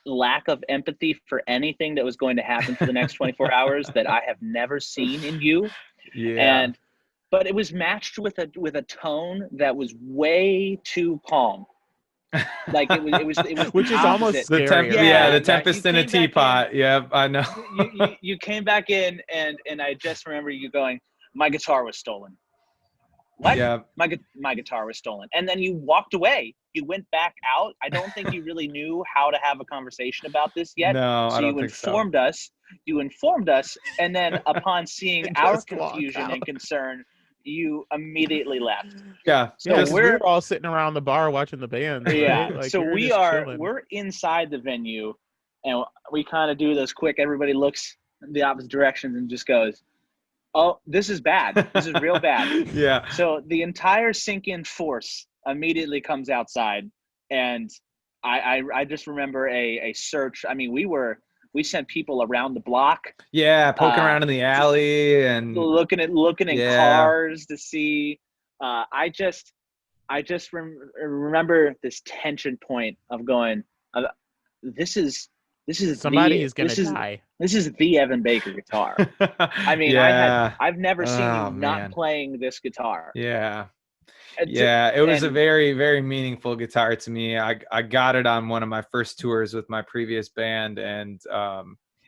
Speaker 3: lack of empathy for anything that was going to happen for the next 24 hours that I have never seen in you.
Speaker 1: Yeah.
Speaker 3: But it was matched with a tone that was way too calm. Like it was
Speaker 2: which is almost
Speaker 1: the
Speaker 2: scarier.
Speaker 1: the tempest in a teapot. Yeah, I know.
Speaker 3: you came back in, and I just remember you going, "My guitar was stolen." What?
Speaker 1: Yeah.
Speaker 3: My guitar was stolen. And then you walked away. You went back out. I don't think you really knew how to have a conversation about this yet.
Speaker 1: No,
Speaker 3: so
Speaker 1: I don't
Speaker 3: you
Speaker 1: think
Speaker 3: informed us. You informed us, and then upon seeing our confusion and concern, you immediately left.
Speaker 1: Yeah.
Speaker 3: So
Speaker 2: yeah, we're all sitting around the bar watching the band.
Speaker 3: Yeah.
Speaker 2: Right? Like,
Speaker 3: So
Speaker 2: chilling.
Speaker 3: we're inside the venue, and we kind of do those quick. Everybody looks in the opposite directions and just goes, "Oh, this is bad. This is real bad."
Speaker 1: Yeah.
Speaker 3: So the entire sink-in force immediately comes outside, and I just remember a search. I mean, we sent people around the block.
Speaker 1: Yeah, poking around in the alley and
Speaker 3: looking in cars to see. I just remember this tension point of going, this is
Speaker 2: somebody is gonna die.
Speaker 3: This is the Evan Baker guitar. I mean, I've never seen him not playing this guitar.
Speaker 1: Yeah. Yeah, it was a very, very meaningful guitar to me. I got it on one of my first tours with my previous band, and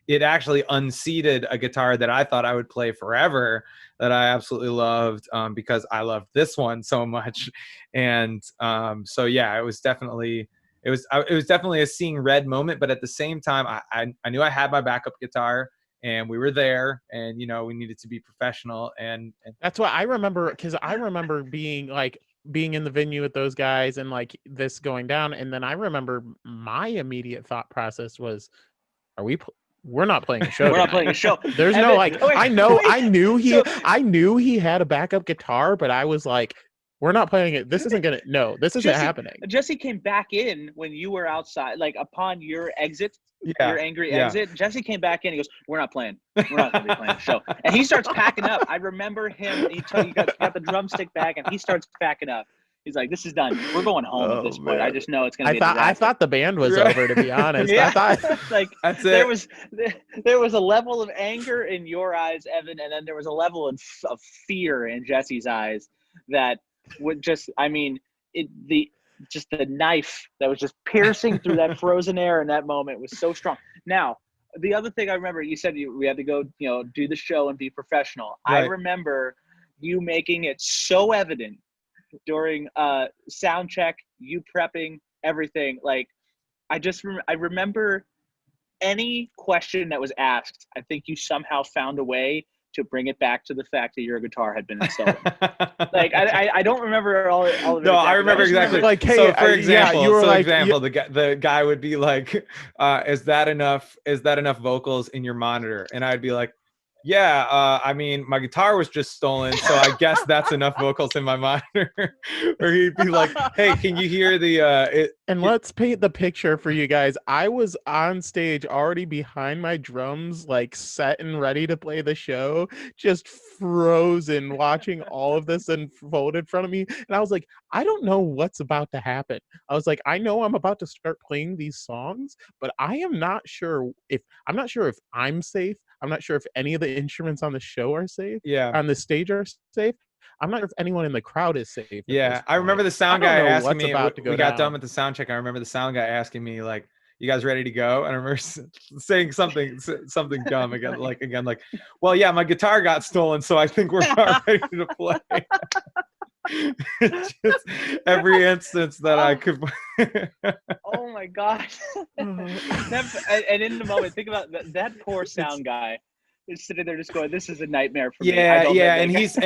Speaker 1: it actually unseated a guitar that I thought I would play forever, that I absolutely loved, because I loved this one so much. And so yeah, it was definitely a seeing red moment. But at the same time, I knew I had my backup guitar, and we were there, and we needed to be professional, and
Speaker 2: that's what I remember, because I remember being in the venue with those guys and like this going down, and then I remember my immediate thought process was, we're not playing a show.
Speaker 3: We're not playing a show.
Speaker 2: There's no like, I knew he had a backup guitar, but I was like, we're not playing it. This isn't happening.
Speaker 3: Jesse came back in when you were outside, like upon your exit, your angry exit. Jesse came back in. He goes, "We're not playing. We're not going to be playing the show." And he starts packing up. I remember him. He got the drumstick back, and he starts packing up. He's like, "This is done. We're going home at this point. I just know it's going to be."
Speaker 2: I thought the band was over, to be honest.
Speaker 3: Yeah.
Speaker 2: I thought
Speaker 3: like
Speaker 1: that's
Speaker 3: there was a level of anger in your eyes, Evan, and then there was a level of fear in Jesse's eyes that would just, I mean, the knife that was just piercing through that frozen air in that moment was so strong. Now, the other thing I remember, you said we had to go, do the show and be professional. Right. I remember you making it so evident during sound check, you prepping everything. Like, I remember any question that was asked, I think you somehow found a way to bring it back to the fact that your guitar had been stolen. Like, I don't remember all of it.
Speaker 1: No, I remember exactly.
Speaker 2: Like, hey,
Speaker 1: so for example,
Speaker 2: you were
Speaker 1: the guy would be like, is that enough vocals in your monitor? And I'd be like, yeah, I mean, my guitar was just stolen, so I guess that's enough vocals in my monitor. Or he'd be like, hey, can you hear the
Speaker 2: And let's paint the picture for you guys. I was on stage already behind my drums, like set and ready to play the show, just frozen, watching all of this unfold in front of me. And I was like, I don't know what's about to happen. I was like, I know I'm about to start playing these songs, but I am not sure if I'm safe. I'm not sure if any of the instruments on the show are safe.
Speaker 1: Yeah.
Speaker 2: On the stage are safe. I'm not sure if anyone in the crowd is safe.
Speaker 1: Yeah. I remember the sound guy asking me, we got done with the sound check. I remember the sound guy asking me, like, you guys ready to go? And I remember saying something dumb again, like, well, yeah, my guitar got stolen, so I think we're about ready to play. Just every instance that I could.
Speaker 3: Oh my God. And in the moment, think about that poor sound guy is sitting there just going, this is a nightmare for me.
Speaker 1: Yeah. And he's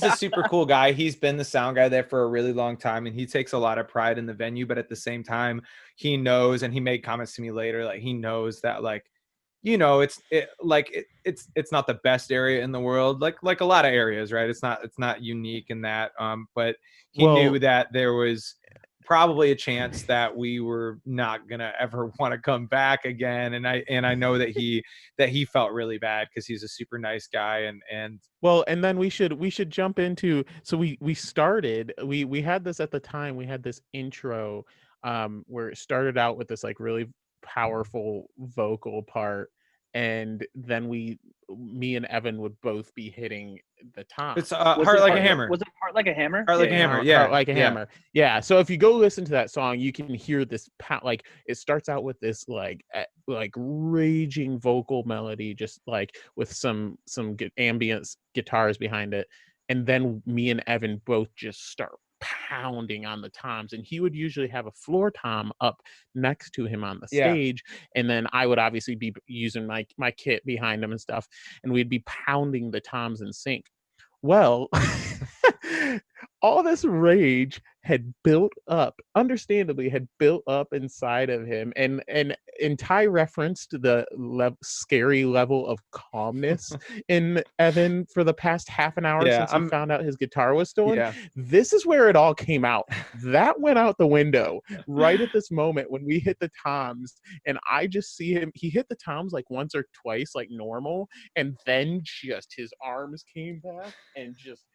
Speaker 1: a super cool guy. He's been the sound guy there for a really long time, and he takes a lot of pride in the venue. But at the same time, he knows, and he made comments to me later, like, he knows that, like, it's not the best area in the world, like a lot of areas, right? It's not unique in that, but he knew that there was probably a chance that we were not gonna ever want to come back again, and I know that he felt really bad, because he's a super nice guy, and
Speaker 2: then we should jump into, so we started, we had this at the time, we had this intro where it started out with this like really powerful vocal part, and then me and Evan would both be hitting the tom.
Speaker 1: It's Heart Like a Hammer.
Speaker 3: Was it Heart Like a Hammer?
Speaker 1: Heart Like a Hammer, yeah.
Speaker 2: Heart Like a Hammer. Yeah. So if you go listen to that song, you can hear this like, it starts out with this like raging vocal melody, just like with some ambient guitars behind it, and then me and Evan both just start pounding on the toms, and he would usually have a floor tom up next to him on the stage, and then I would obviously be using my kit behind him and stuff, and we'd be pounding the toms in sync. Well, all this rage had built up, understandably had built up inside of him, and Tighe referenced the scary level of calmness in Evan for the past half an hour since he found out his guitar was stolen.
Speaker 1: Yeah.
Speaker 2: This is where it all came out. That went out the window right at this moment when we hit the toms, and I just see him. He hit the toms like once or twice, like normal, and then just his arms came back and just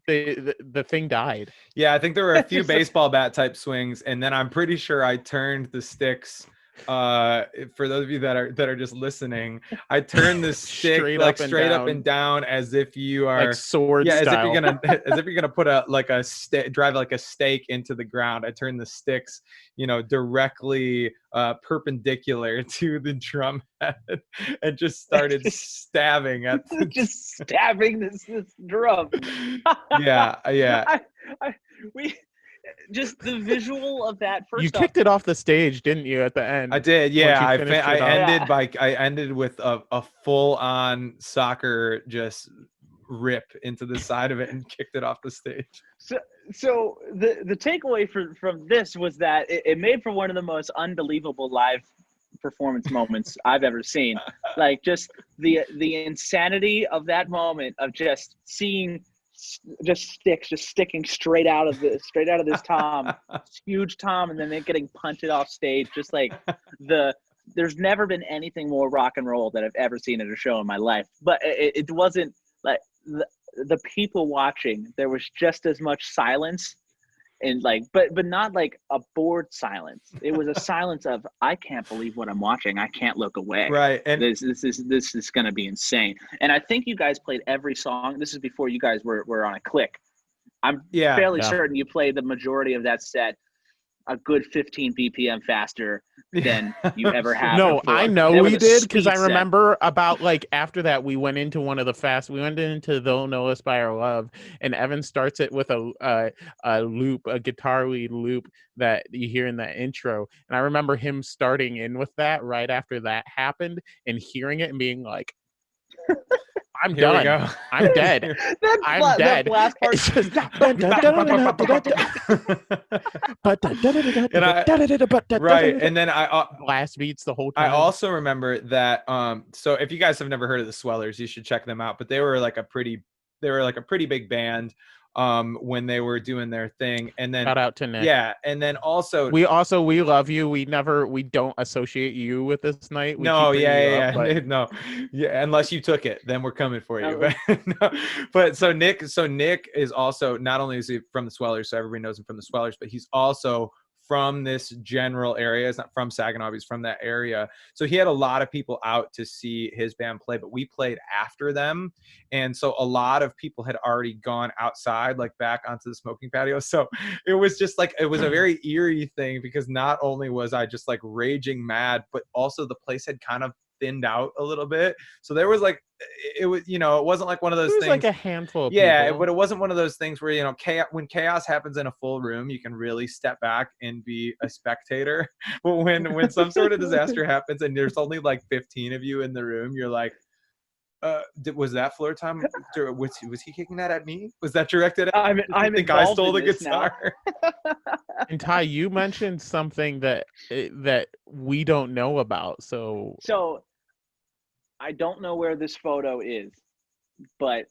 Speaker 2: the thing died.
Speaker 1: Yeah, I think there were a few baseball bat type swings, and then I'm pretty sure I turned the sticks. For those of you that are just listening, I turned the stick straight up and down as if you are
Speaker 2: like sword style.
Speaker 1: as if you're gonna put drive like a stake into the ground. I turned the sticks, directly perpendicular to the drum head and just started stabbing at
Speaker 3: stabbing this drum.
Speaker 1: Yeah.
Speaker 3: We just the visual of that first.
Speaker 2: You kicked it off the stage, didn't you? At the end,
Speaker 1: I did. Yeah, I ended with a full on soccer just rip into the side of it and kicked it off the stage.
Speaker 3: So the takeaway from this was that it made for one of the most unbelievable live performance moments I've ever seen. Like just the insanity of that moment of just seeing sticks just sticking straight out of this tom, huge tom, and then they're getting punted off stage. Just like there's never been anything more rock and roll that I've ever seen at a show in my life. But it wasn't like the people watching. There was just as much silence, and but not like a bored silence. It was a silence of I can't believe what I'm watching. I can't look away.
Speaker 1: Right. And
Speaker 3: this is going to be insane. And I think you guys played every song. This is before you guys were on a click. I'm fairly certain you played the majority of that set a good 15 BPM faster than you ever have.
Speaker 2: No,
Speaker 3: before.
Speaker 2: I know we did, because I remember about after that we went into They'll Know Us by Our Love, and Evan starts it with a loop, a guitar lead loop that you hear in the intro, and I remember him starting in with that right after that happened and hearing it and being like, I'm done. I'm dead. I'm dead.
Speaker 3: That last part.
Speaker 1: Right. And then
Speaker 2: blast beats the whole time.
Speaker 1: I also remember that. So if you guys have never heard of the Swellers, you should check them out. But they were like a pretty big band when they were doing their thing. And then
Speaker 2: shout out to Nick.
Speaker 1: Yeah. And then also
Speaker 2: we love you. We don't associate you with this night.
Speaker 1: No, unless you took it, then we're coming for you. But so Nick is also, not only is he from the Swellers, so everybody knows him from the Swellers, but he's also from this general area. It's not from Saginaw, he's from that area. So he had a lot of people out to see his band play, but we played after them. And so a lot of people had already gone outside, like back onto the smoking patio. So it was just like, it was a very eerie thing, because not only was I just like raging mad, but also the place had kind of thinned out a little bit. So there was like, it was, it wasn't like one of those things
Speaker 2: like a handful of
Speaker 1: people. But it wasn't one of those things where, when chaos happens in a full room, you can really step back and be a spectator. But when some sort of disaster happens and there's only like 15 of you in the room, you're like, was that floor tom? Was he kicking that at me? Was that directed at me? I think I stole the guitar.
Speaker 2: And Tighe, you mentioned something that we don't know about. So
Speaker 3: I don't know where this photo is, but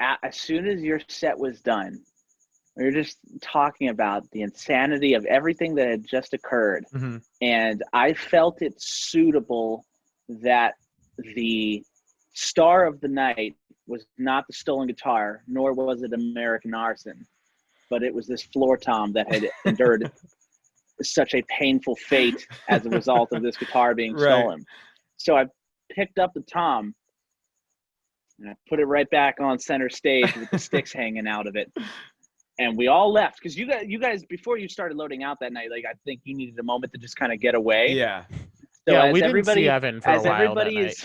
Speaker 3: as soon as your set was done, we were just talking about the insanity of everything that had just occurred.
Speaker 1: Mm-hmm.
Speaker 3: And I felt it suitable that the star of the night was not the stolen guitar, nor was it American Arson, but it was this floor tom that had endured such a painful fate as a result of this guitar being stolen. So I picked up the tom and I put it right back on center stage with the sticks hanging out of it. And we all left, because you guys, before you started loading out that night, like I think you needed a moment to just kind of get away.
Speaker 1: Yeah.
Speaker 3: So
Speaker 2: we didn't see Evan for a while that night.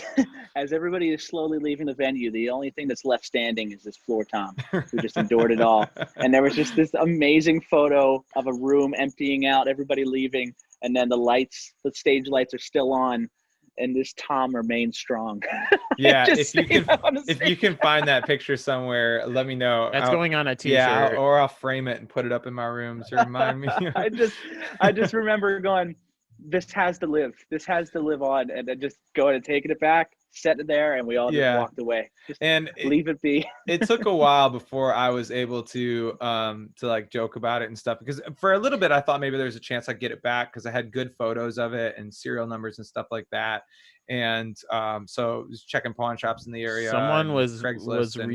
Speaker 3: As everybody is slowly leaving the venue, the only thing that's left standing is this floor tom, who just endured it all. And there was just this amazing photo of a room emptying out, everybody leaving, and then the stage lights are still on, and this Tom remains strong.
Speaker 1: Yeah,
Speaker 3: Just
Speaker 1: if you can find that picture somewhere, let me know.
Speaker 2: That's going on a t-shirt.
Speaker 1: Yeah, or I'll frame it and put it up in my room to remind me.
Speaker 3: I just remember going, this has to live. This has to live on, and then just going and taking it back, set it there, and we all just walked away. Just leave it be.
Speaker 1: It took a while before I was able to like joke about it and stuff, because for a little bit I thought maybe there was a chance I'd get it back because I had good photos of it and serial numbers and stuff like that. And so was checking pawn shops in the area.
Speaker 2: Someone was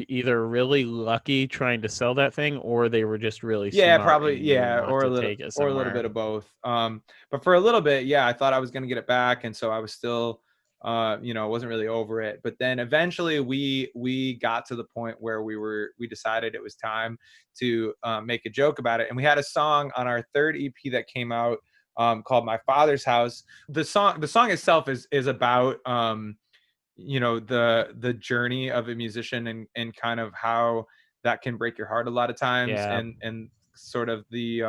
Speaker 2: either really lucky trying to sell that thing, or they were just really smart
Speaker 1: probably or a little bit of both. But for a little bit, I thought I was gonna get it back, and so I was still wasn't really over it. But then eventually we got to the point where we decided it was time to make a joke about it, and we had a song on our third EP that came out called My Father's House. The song itself is about the journey of a musician and kind of how that can break your heart a lot of times, and sort of the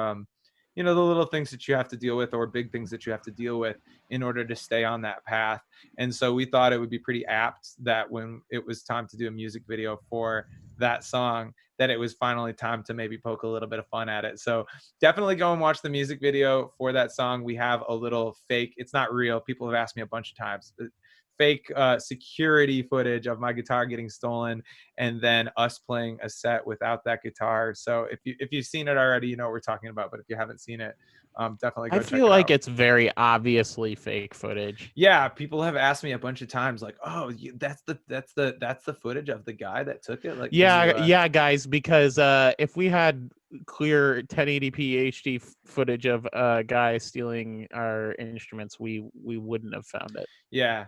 Speaker 1: the little things that you have to deal with, or big things that you have to deal with in order to stay on that path. And so we thought it would be pretty apt that when it was time to do a music video for that song, that it was finally time to maybe poke a little bit of fun at it. So definitely go and watch the music video for that song. We have a little fake, it's not real, people have asked me a bunch of times, fake security footage of my guitar getting stolen, and then us playing a set without that guitar. So if you've seen it already, you know what we're talking about. But if you haven't seen it, definitely go check it out.
Speaker 2: I feel like it's very obviously fake footage.
Speaker 1: Yeah, people have asked me a bunch of times, like, "Oh, that's the footage of the guy that took it." Like,
Speaker 2: guys, because if we had clear 1080p HD footage of a guy stealing our instruments, we wouldn't have found it.
Speaker 1: Yeah,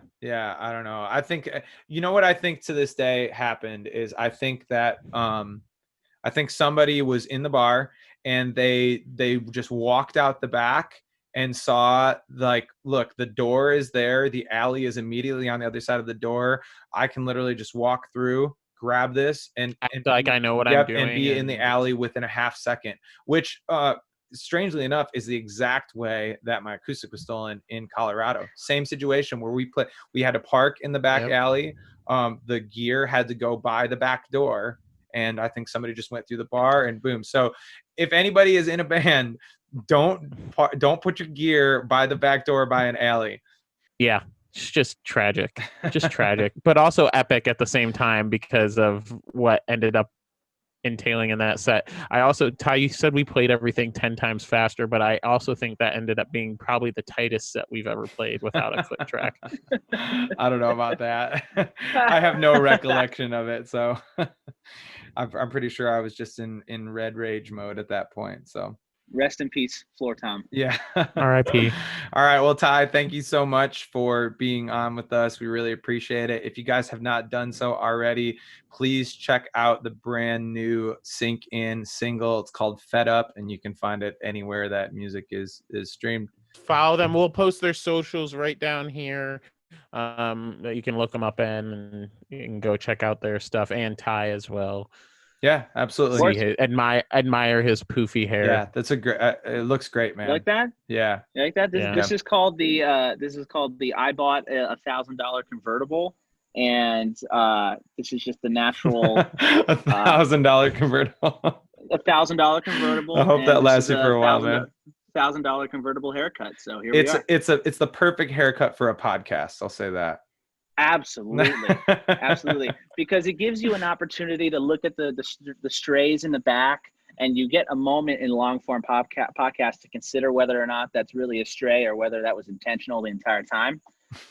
Speaker 1: I don't know. I think what I think to this day happened is I think that I think somebody was in the bar and they just walked out the back and saw, like, look, the door is there, the alley is immediately on the other side of the door. I can literally just walk through, grab this, and
Speaker 2: like I know what I'm doing,
Speaker 1: and be in the alley within a half second, which strangely enough is the exact way that my acoustic was stolen in Colorado. Same situation where we had to park in the back alley. The gear had to go by the back door, and I think somebody just went through the bar and boom. So if anybody is in a band, don't put your gear by the back door by an alley.
Speaker 2: Yeah, it's just tragic. But also epic at the same time because of what ended up entailing in that set. I also, Ty, you said we played everything 10 times faster, but I also think that ended up being probably the tightest set we've ever played without a click track.
Speaker 1: I don't know about that. I have no recollection of it, so I'm pretty sure I was just in red rage mode at that point. So
Speaker 3: rest in peace, Floor Tom.
Speaker 1: Yeah.
Speaker 2: R.I.P.
Speaker 1: All right. Well, Ty, thank you so much for being on with us. We really appreciate it. If you guys have not done so already, please check out the brand new Sink In single. It's called Fed Up, and you can find it anywhere that music is streamed.
Speaker 2: Follow them. We'll post their socials right down here. That you can look them up in, and you can go check out their stuff, and Ty as well.
Speaker 1: Yeah, absolutely.
Speaker 2: Admire his poofy hair.
Speaker 1: Yeah, that's a great. It looks great, man.
Speaker 3: You like that?
Speaker 1: Yeah.
Speaker 3: You like that? This is called the I bought a $1,000 convertible, and this is just the natural
Speaker 1: $1,000 convertible.
Speaker 3: $1,000 convertible.
Speaker 1: I hope that lasted for a while, man.
Speaker 3: $1,000 convertible haircut. So here we are.
Speaker 1: It's the perfect haircut for a podcast. I'll say that.
Speaker 3: Absolutely, because it gives you an opportunity to look at the strays in the back, and you get a moment in long form podcast to consider whether or not that's really a stray or whether that was intentional the entire time.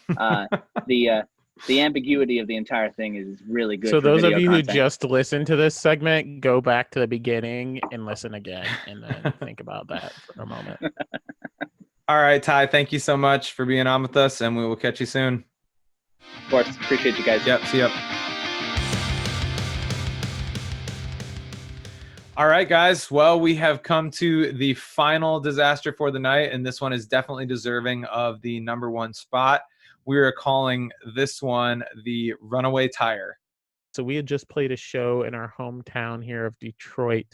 Speaker 3: The ambiguity of the entire thing is really good.
Speaker 2: So those of you who just listened to this segment, go back to the beginning and listen again, and then think about that for a moment.
Speaker 1: All right, Ty, thank you so much for being on with us, and we will catch you soon.
Speaker 3: Of course, appreciate you guys.
Speaker 1: Yep, see ya. All right, guys. Well, we have come to the final disaster for the night, and this one is definitely deserving of the #1 spot. We are calling this one the Runaway Tire.
Speaker 2: So we had just played a show in our hometown here of Detroit,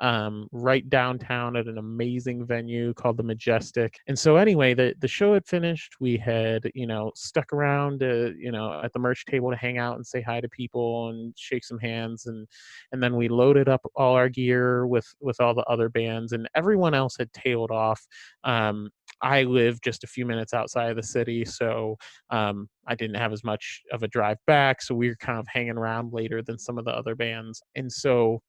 Speaker 2: right downtown at an amazing venue called the Majestic. And so anyway, the show had finished. We had, stuck around, at the merch table to hang out and say hi to people and shake some hands. And then we loaded up all our gear with all the other bands, and everyone else had tailed off. I live just a few minutes outside of the city, so I didn't have as much of a drive back. So we were kind of hanging around later than some of the other bands. And so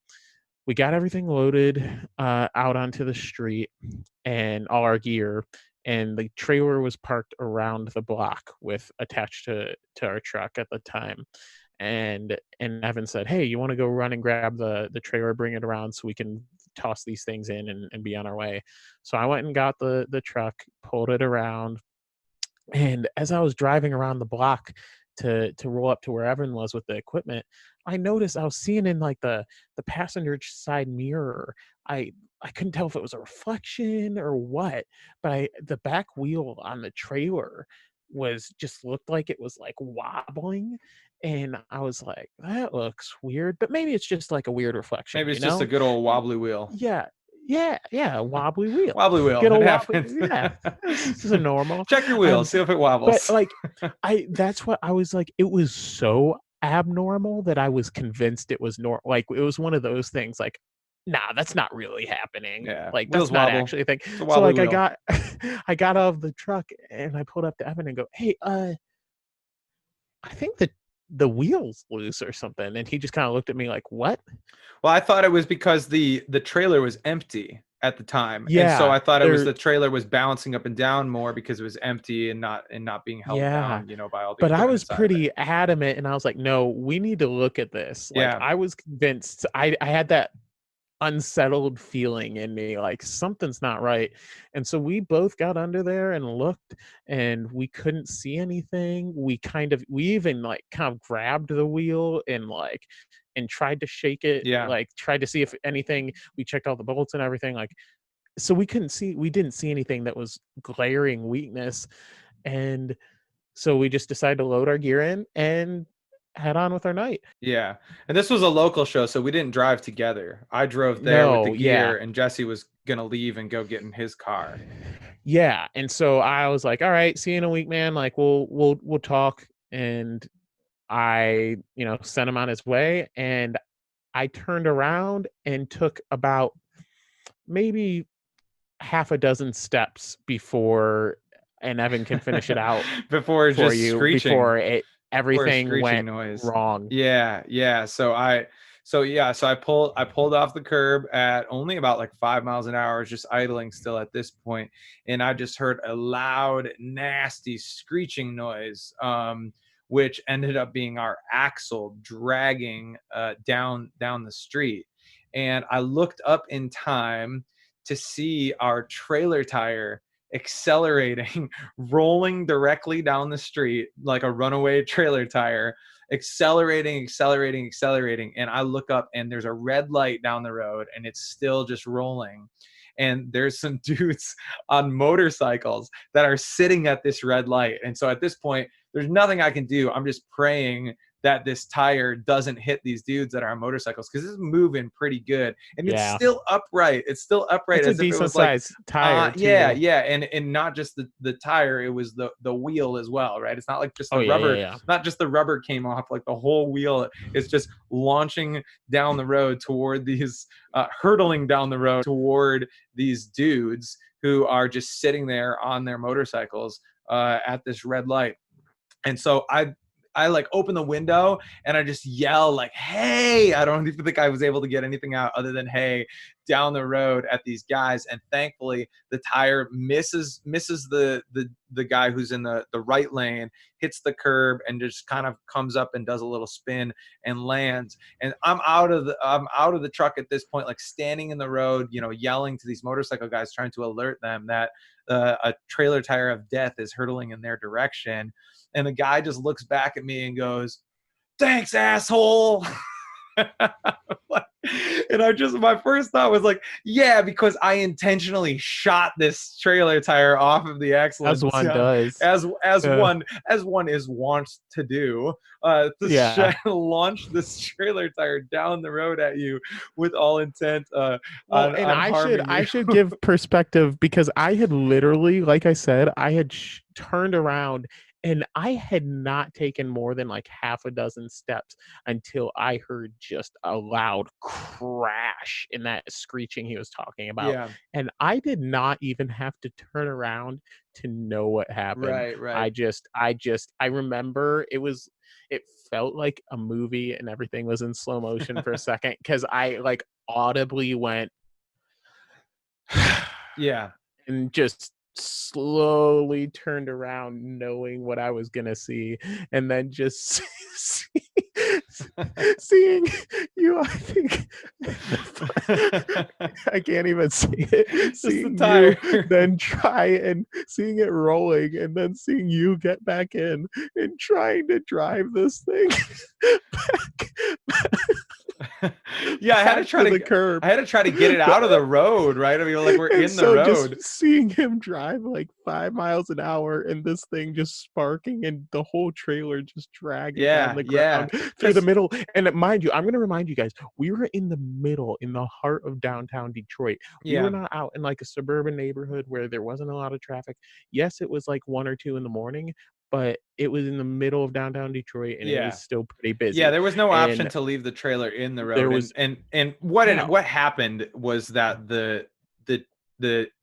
Speaker 2: we got everything loaded out onto the street and all our gear. And the trailer was parked around the block with attached to our truck at the time. And Evan said, "Hey, you want to go run and grab the trailer, bring it around so we can toss these things in and be on our way." So I went and got the truck, pulled it around. And as I was driving around the block to roll up to where Evan was with the equipment, I noticed I was seeing in like the passenger side mirror. I couldn't tell if it was a reflection or what, but the back wheel on the trailer was just looked like it was like wobbling. And I was like, that looks weird, but maybe it's just like a weird reflection.
Speaker 1: Maybe it's just a good old wobbly wheel.
Speaker 2: Yeah, wobbly wheel.
Speaker 1: Wobbly wheel.
Speaker 2: Good
Speaker 1: It
Speaker 2: old
Speaker 1: happens.
Speaker 2: yeah, this is a normal.
Speaker 1: Check your wheels, see if it wobbles.
Speaker 2: But like, that's what I was like. It was so abnormal that I was convinced it was normal. Like, it was one of those things. Like, nah, that's not really happening.
Speaker 1: Yeah,
Speaker 2: like
Speaker 1: wheels
Speaker 2: that's not
Speaker 1: wobble.
Speaker 2: actually a thing.
Speaker 1: It's a
Speaker 2: So
Speaker 1: wobbly
Speaker 2: like, I
Speaker 1: wheel.
Speaker 2: got I got out of the truck and I pulled up to Evan and go, "Hey, I think that the wheel's loose or something." And he just kind of looked at me like, "What?"
Speaker 1: Well, I thought it was because the trailer was empty at the time.
Speaker 2: Yeah,
Speaker 1: and so I thought it was the trailer was bouncing up and down more because it was empty and not being held down, by all the
Speaker 2: But I
Speaker 1: equipment
Speaker 2: was
Speaker 1: inside of
Speaker 2: pretty
Speaker 1: it.
Speaker 2: adamant, and I was like, "No, we need to look at this." Like,
Speaker 1: Yeah.
Speaker 2: I was convinced. I had that unsettled feeling in me, like something's not right. And so we both got under there and looked, and we couldn't see anything. We even like kind of grabbed the wheel and tried to shake it,
Speaker 1: Yeah.
Speaker 2: like tried to see if anything. We checked all the bolts and everything, like, so we didn't see anything that was glaring weakness. And so we just decided to load our gear in and head on with our night.
Speaker 1: Yeah. And this was a local show, so we didn't drive together. I drove there with the
Speaker 2: No,
Speaker 1: gear,
Speaker 2: yeah.
Speaker 1: and Jesse was gonna leave and go get in his car.
Speaker 2: Yeah. And so I was like, "All right, see you in a week, man. Like, we'll talk." And I, sent him on his way, and I turned around and took about maybe half a dozen steps before, and Evan can finish it out
Speaker 1: before
Speaker 2: for
Speaker 1: just
Speaker 2: you,
Speaker 1: screeching.
Speaker 2: before
Speaker 1: Or
Speaker 2: everything
Speaker 1: screeching
Speaker 2: went
Speaker 1: noise.
Speaker 2: wrong.
Speaker 1: Yeah. So I pulled off the curb at only about like 5 miles an hour. I was just idling still at this point, and I just heard a loud, nasty screeching noise, which ended up being our axle dragging down the street. And I looked up in time to see our trailer tire accelerating, rolling directly down the street like a runaway trailer tire, accelerating. And I look up, and there's a red light down the road, and it's still just rolling. And there's some dudes on motorcycles that are sitting at this red light. And so at this point, there's nothing I can do. I'm just praying that this tire doesn't hit these dudes that are on motorcycles, because it's moving pretty good, and
Speaker 2: Yeah.
Speaker 1: it's still upright. It's
Speaker 2: It's
Speaker 1: as
Speaker 2: a
Speaker 1: if it
Speaker 2: decent
Speaker 1: was like
Speaker 2: sized tire. Too.
Speaker 1: yeah, and not just the tire, it was the wheel as well, right? It's not like just the rubber.
Speaker 2: Yeah.
Speaker 1: Not just the rubber came off, like the whole wheel is just launching down the road toward these hurtling down the road toward these dudes who are just sitting there on their motorcycles at this red light. And so I like open the window and I just yell like, "Hey!" I don't even think I was able to get anything out other than "Hey!" down the road at these guys. And thankfully the tire misses the guy who's in the right lane, hits the curb, and just kind of comes up and does a little spin and lands. And I'm out of the truck at this point, like standing in the road, yelling to these motorcycle guys, trying to alert them that a trailer tire of death is hurtling in their direction. And the guy just looks back at me and goes, "Thanks, asshole." And my first thought was like, yeah, because I intentionally shot this trailer tire off of the axle,
Speaker 2: as one does,
Speaker 1: as one is wont to do, launch this trailer tire down the road at you with all intent.
Speaker 2: I should give perspective, because I had literally, like I said, I had turned around. And I had not taken more than like half a dozen steps until I heard just a loud crash in that screeching he was talking about.
Speaker 1: Yeah.
Speaker 2: And I did not even have to turn around to know what happened.
Speaker 1: Right.
Speaker 2: I remember it felt like a movie and everything was in slow motion for a second, because I like audibly went,
Speaker 1: yeah,
Speaker 2: and just slowly turned around knowing what I was gonna see, and then just seeing you, I think I can't even see it, seeing you then try and seeing it rolling, and then seeing you get back in and trying to drive this thing back.
Speaker 1: Yeah, I had to try to
Speaker 2: curb.
Speaker 1: I had to try to get it out of the road, right? I mean, like, we're in the road.
Speaker 2: Just seeing him drive like 5 miles an hour, and this thing just sparking, and the whole trailer just dragging down the ground through the middle. And mind you, I'm going to remind you guys, we were in the middle, in the heart of downtown Detroit. We were not out in like a suburban neighborhood where there wasn't a lot of traffic. Yes, it was like 1 or 2 in the morning, but it was in the middle of downtown Detroit, and it was still pretty busy.
Speaker 1: Yeah, there was no option to leave the trailer in the road. There was, and what happened was that the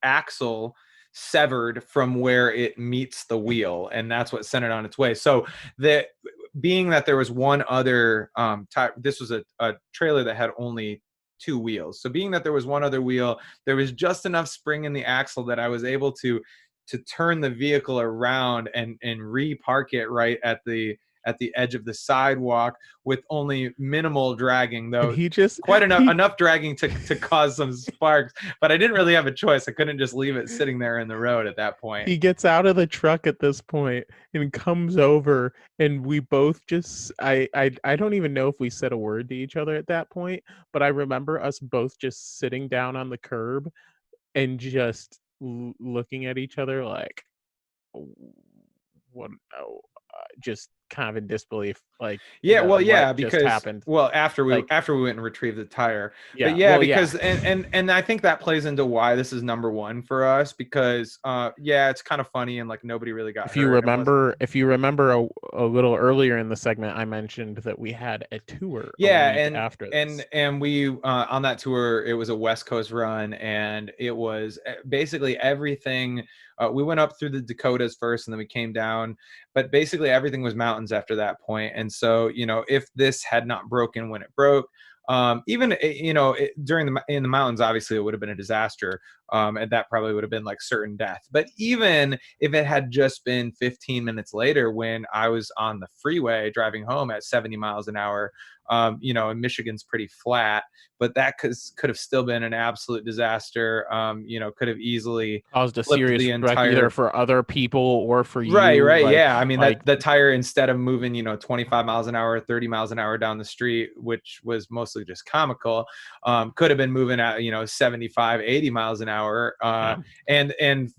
Speaker 1: axle severed from where it meets the wheel, and that's what sent it on its way. So being that there was one other this was a trailer that had only 2 wheels. So being that there was one other wheel, there was just enough spring in the axle that I was able to turn the vehicle around and repark it right at the edge of the sidewalk with only minimal dragging, though.
Speaker 2: He just
Speaker 1: quite enough dragging to cause some sparks, but I didn't really have a choice. I couldn't just leave it sitting there in the road at that point.
Speaker 2: He gets out of the truck at this point and comes over, and we both just I don't even know if we said a word to each other at that point, but I remember us both just sitting down on the curb and just looking at each other like, what? No, just kind of in disbelief, like,
Speaker 1: because
Speaker 2: happened.
Speaker 1: After we went and retrieved the tire, and I think that plays into why this is number 1 for us, because it's kind of funny, and like nobody really got hurt.
Speaker 2: If you remember a little earlier in the segment, I mentioned that we had a tour after this.
Speaker 1: And we on that tour, it was a West Coast run, and it was basically everything. We went up through the Dakotas first, and then we came down, but basically everything was mountains after that point. And so, if this had not broken when it broke, even in the mountains, obviously it would have been a disaster, and that probably would have been like certain death. But even if it had just been 15 minutes later, when I was on the freeway driving home at 70 miles an hour, and Michigan's pretty flat, but that could have still been an absolute disaster. Could have easily
Speaker 2: caused a serious wreck either for other people or for you.
Speaker 1: Right. Like, yeah. I mean, like, the tire, instead of moving, 25 miles an hour, 30 miles an hour down the street, which was mostly just comical, could have been moving at, 75, 80 miles an hour. And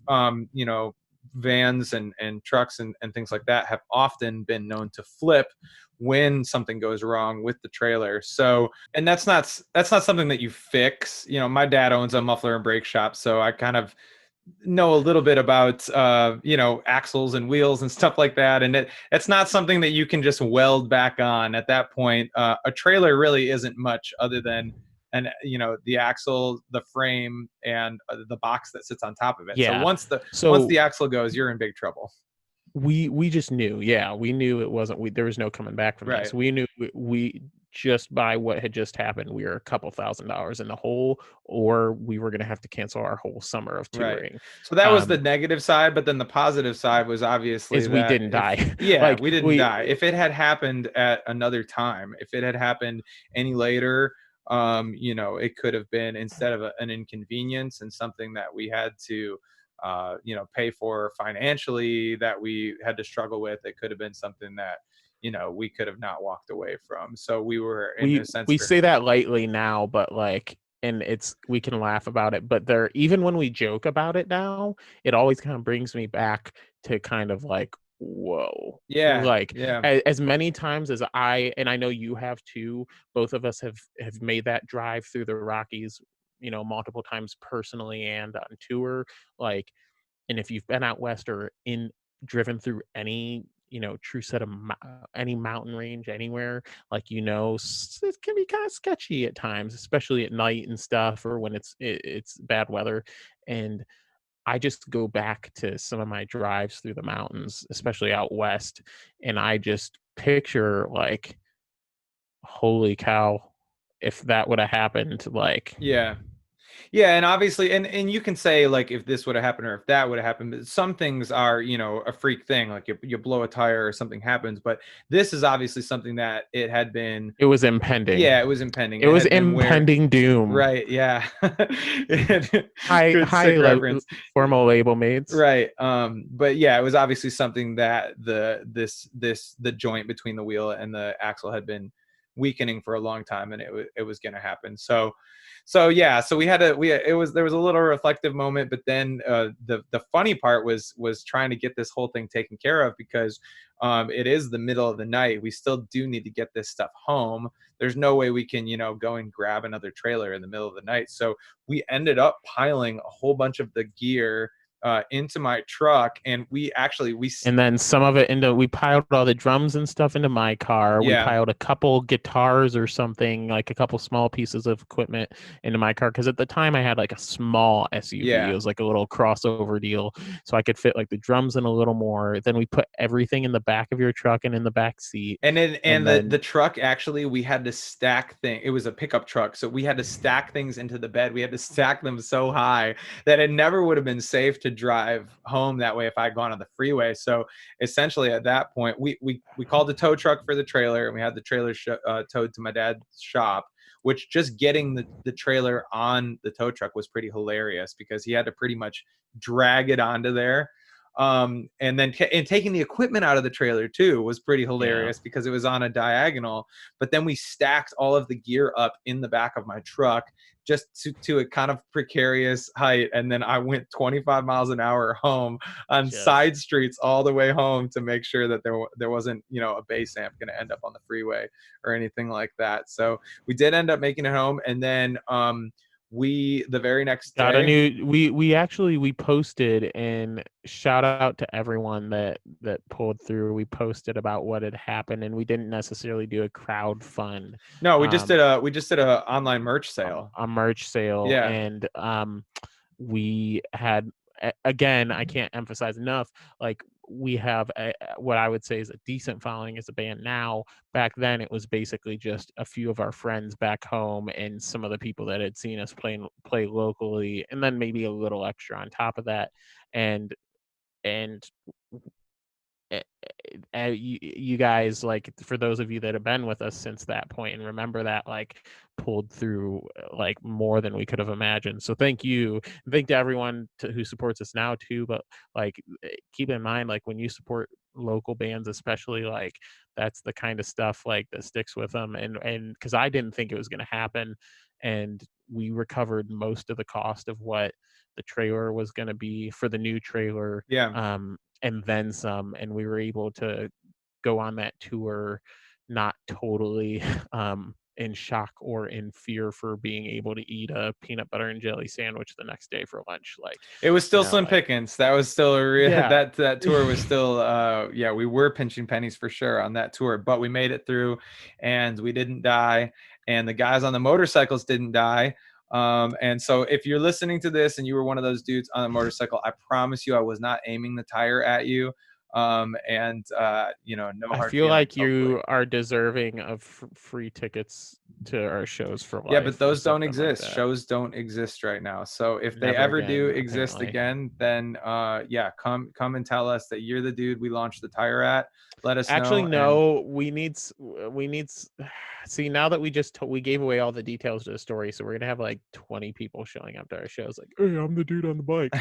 Speaker 1: vans and trucks and things like that have often been known to flip when something goes wrong with the trailer. So, and that's not something that you fix. My dad owns a muffler and brake shop, so I kind of know a little bit about axles and wheels and stuff like that, and it's not something that you can just weld back on at that point. A trailer really isn't much other than the axle, the frame, and the box that sits on top of it. Once the axle goes, you're in big trouble.
Speaker 2: We just knew. We knew it wasn't. There was no coming back from this. We knew we just by what had just happened, we were a couple $1,000s in the hole, or we were going to have to cancel our whole summer of touring.
Speaker 1: So that was the negative side, but then the positive side was obviously
Speaker 2: we didn't die.
Speaker 1: We didn't die. If it had happened at another time, if it had happened any later, it could have been, instead of an inconvenience and something that we had to pay for financially, that we had to struggle with, it could have been something that we could have not walked away from. So we were in a sense
Speaker 2: we say that lightly now, but like, and we can laugh about it, but even when we joke about it now, it always kind of brings me back to kind of like, whoa. Like as many times as and I know you have too, both of us have made that drive through the Rockies, multiple times personally and on tour. Like, and if you've been out west or driven through any true set of any mountain range anywhere, like it can be kind of sketchy at times, especially at night and stuff, or when it's bad weather. And I just go back to some of my drives through the mountains, especially out west, and I just picture like, holy cow, if that would have happened, like
Speaker 1: yeah, and obviously, and you can say like if this would have happened or if that would have happened, but some things are a freak thing, like you blow a tire or something happens. But this is obviously something that it
Speaker 2: was impending.
Speaker 1: Yeah, it was impending.
Speaker 2: It was impending doom.
Speaker 1: Right. Yeah.
Speaker 2: High formal label mates.
Speaker 1: Right. But yeah, it was obviously something that the joint between the wheel and the axle had been weakening for a long time, and it was going to happen. So there was a little reflective moment, but then the funny part was trying to get this whole thing taken care of, because it is the middle of the night. We still do need to get this stuff home. There's no way we can go and grab another trailer in the middle of the night. So we ended up piling a whole bunch of the gear into my truck, and
Speaker 2: and then some of it we piled all the drums and stuff into my car. We piled a couple guitars or something, like a couple small pieces of equipment into my car, because at the time I had like a small SUV. It was like a little crossover deal, so I could fit like the drums in a little more. Then we put everything in the back of your truck and in the back seat,
Speaker 1: and then the truck, actually we had to stack things. It was a pickup truck, so we had to stack things into the bed. We had to stack them so high that it never would have been safe to drive home that way if I had gone on the freeway. So essentially at that point we called the tow truck for the trailer, and we had the trailer towed to my dad's shop, which just getting the trailer on the tow truck was pretty hilarious, because he had to pretty much drag it onto there. And then taking the equipment out of the trailer too was pretty hilarious, because it was on a diagonal. But then we stacked all of the gear up in the back of my truck, just to a kind of precarious height, and then I went 25 miles an hour home on side streets all the way home to make sure that there wasn't a bass amp going to end up on the freeway or anything like that. So we did end up making it home, and then the very next day
Speaker 2: we posted, and shout out to everyone that pulled through. We posted about what had happened, and we didn't necessarily do a crowd fund.
Speaker 1: No, we just did a online merch sale.
Speaker 2: A merch sale.
Speaker 1: Yeah.
Speaker 2: And we had, again, I can't emphasize enough, like, we have what I would say is a decent following as a band now. Back then it was basically just a few of our friends back home and some of the people that had seen us play locally, and then maybe a little extra on top of that. And you guys, like, for those of you that have been with us since that point and remember that, like, pulled through like more than we could have imagined. So thank you. Thank to everyone who supports us now too. But like, keep in mind, like, when you support local bands, especially, like, that's the kind of stuff like that sticks with them. And because I didn't think it was going to happen, and we recovered most of the cost of what the trailer was going to be for the new trailer. And then some, and we were able to go on that tour not totally in shock or in fear for being able to eat a peanut butter and jelly sandwich the next day for lunch. Like,
Speaker 1: it was still slim pickings. That was still that tour was still we were pinching pennies for sure on that tour, but we made it through, and we didn't die, and the guys on the motorcycles didn't die. And so if you're listening to this and you were one of those dudes on a motorcycle, I promise you I was not aiming the tire at you. No hard
Speaker 2: I feel like you are deserving of free tickets to our shows for life.
Speaker 1: Yeah, but those don't exist. Like, shows don't exist right now. So if they ever do exist again, then come and tell us that you're the dude we launched the tire at. Let us know.
Speaker 2: Actually, no, we need see, now that we gave away all the details to the story, so we're gonna have like 20 people showing up to our shows like, hey, I'm the dude on the bike.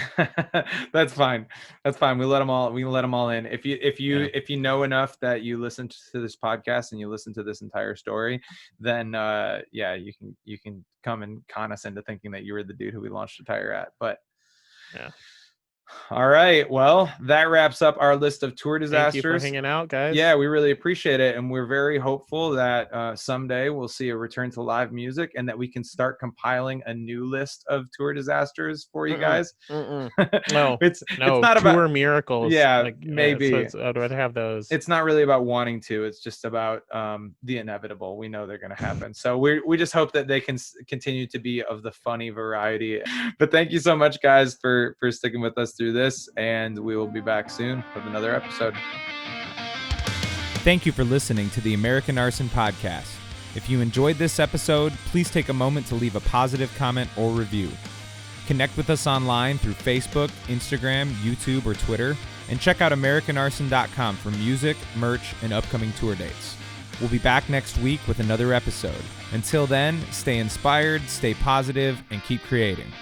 Speaker 1: That's fine. We let them all in. then if you know enough that you listen to this podcast and you listen to this entire story, then you can come and con us into thinking that you were the dude who we launched a tire at. But
Speaker 2: yeah.
Speaker 1: All right. Well, that wraps up our list of tour disasters.
Speaker 2: Thank you for hanging out, guys.
Speaker 1: Yeah, we really appreciate it. And we're very hopeful that someday we'll see a return to live music and that we can start compiling a new list of tour disasters for you guys.
Speaker 2: No,
Speaker 1: it's not
Speaker 2: tour
Speaker 1: about
Speaker 2: miracles.
Speaker 1: Yeah, maybe.
Speaker 2: I'd rather have those.
Speaker 1: It's not really about wanting to. It's just about the inevitable. We know they're going to happen. So we just hope that they can continue to be of the funny variety. But thank you so much, guys, for sticking with us through this, and we will be back soon with another episode.
Speaker 7: Thank you for listening to the American Arson Podcast. If you enjoyed this episode, please take a moment to leave a positive comment or review. Connect with us online through Facebook, Instagram, YouTube, or Twitter, and check out AmericanArson.com for music, merch, and upcoming tour dates. We'll be back next week with another episode. Until then, stay inspired, stay positive, and keep creating.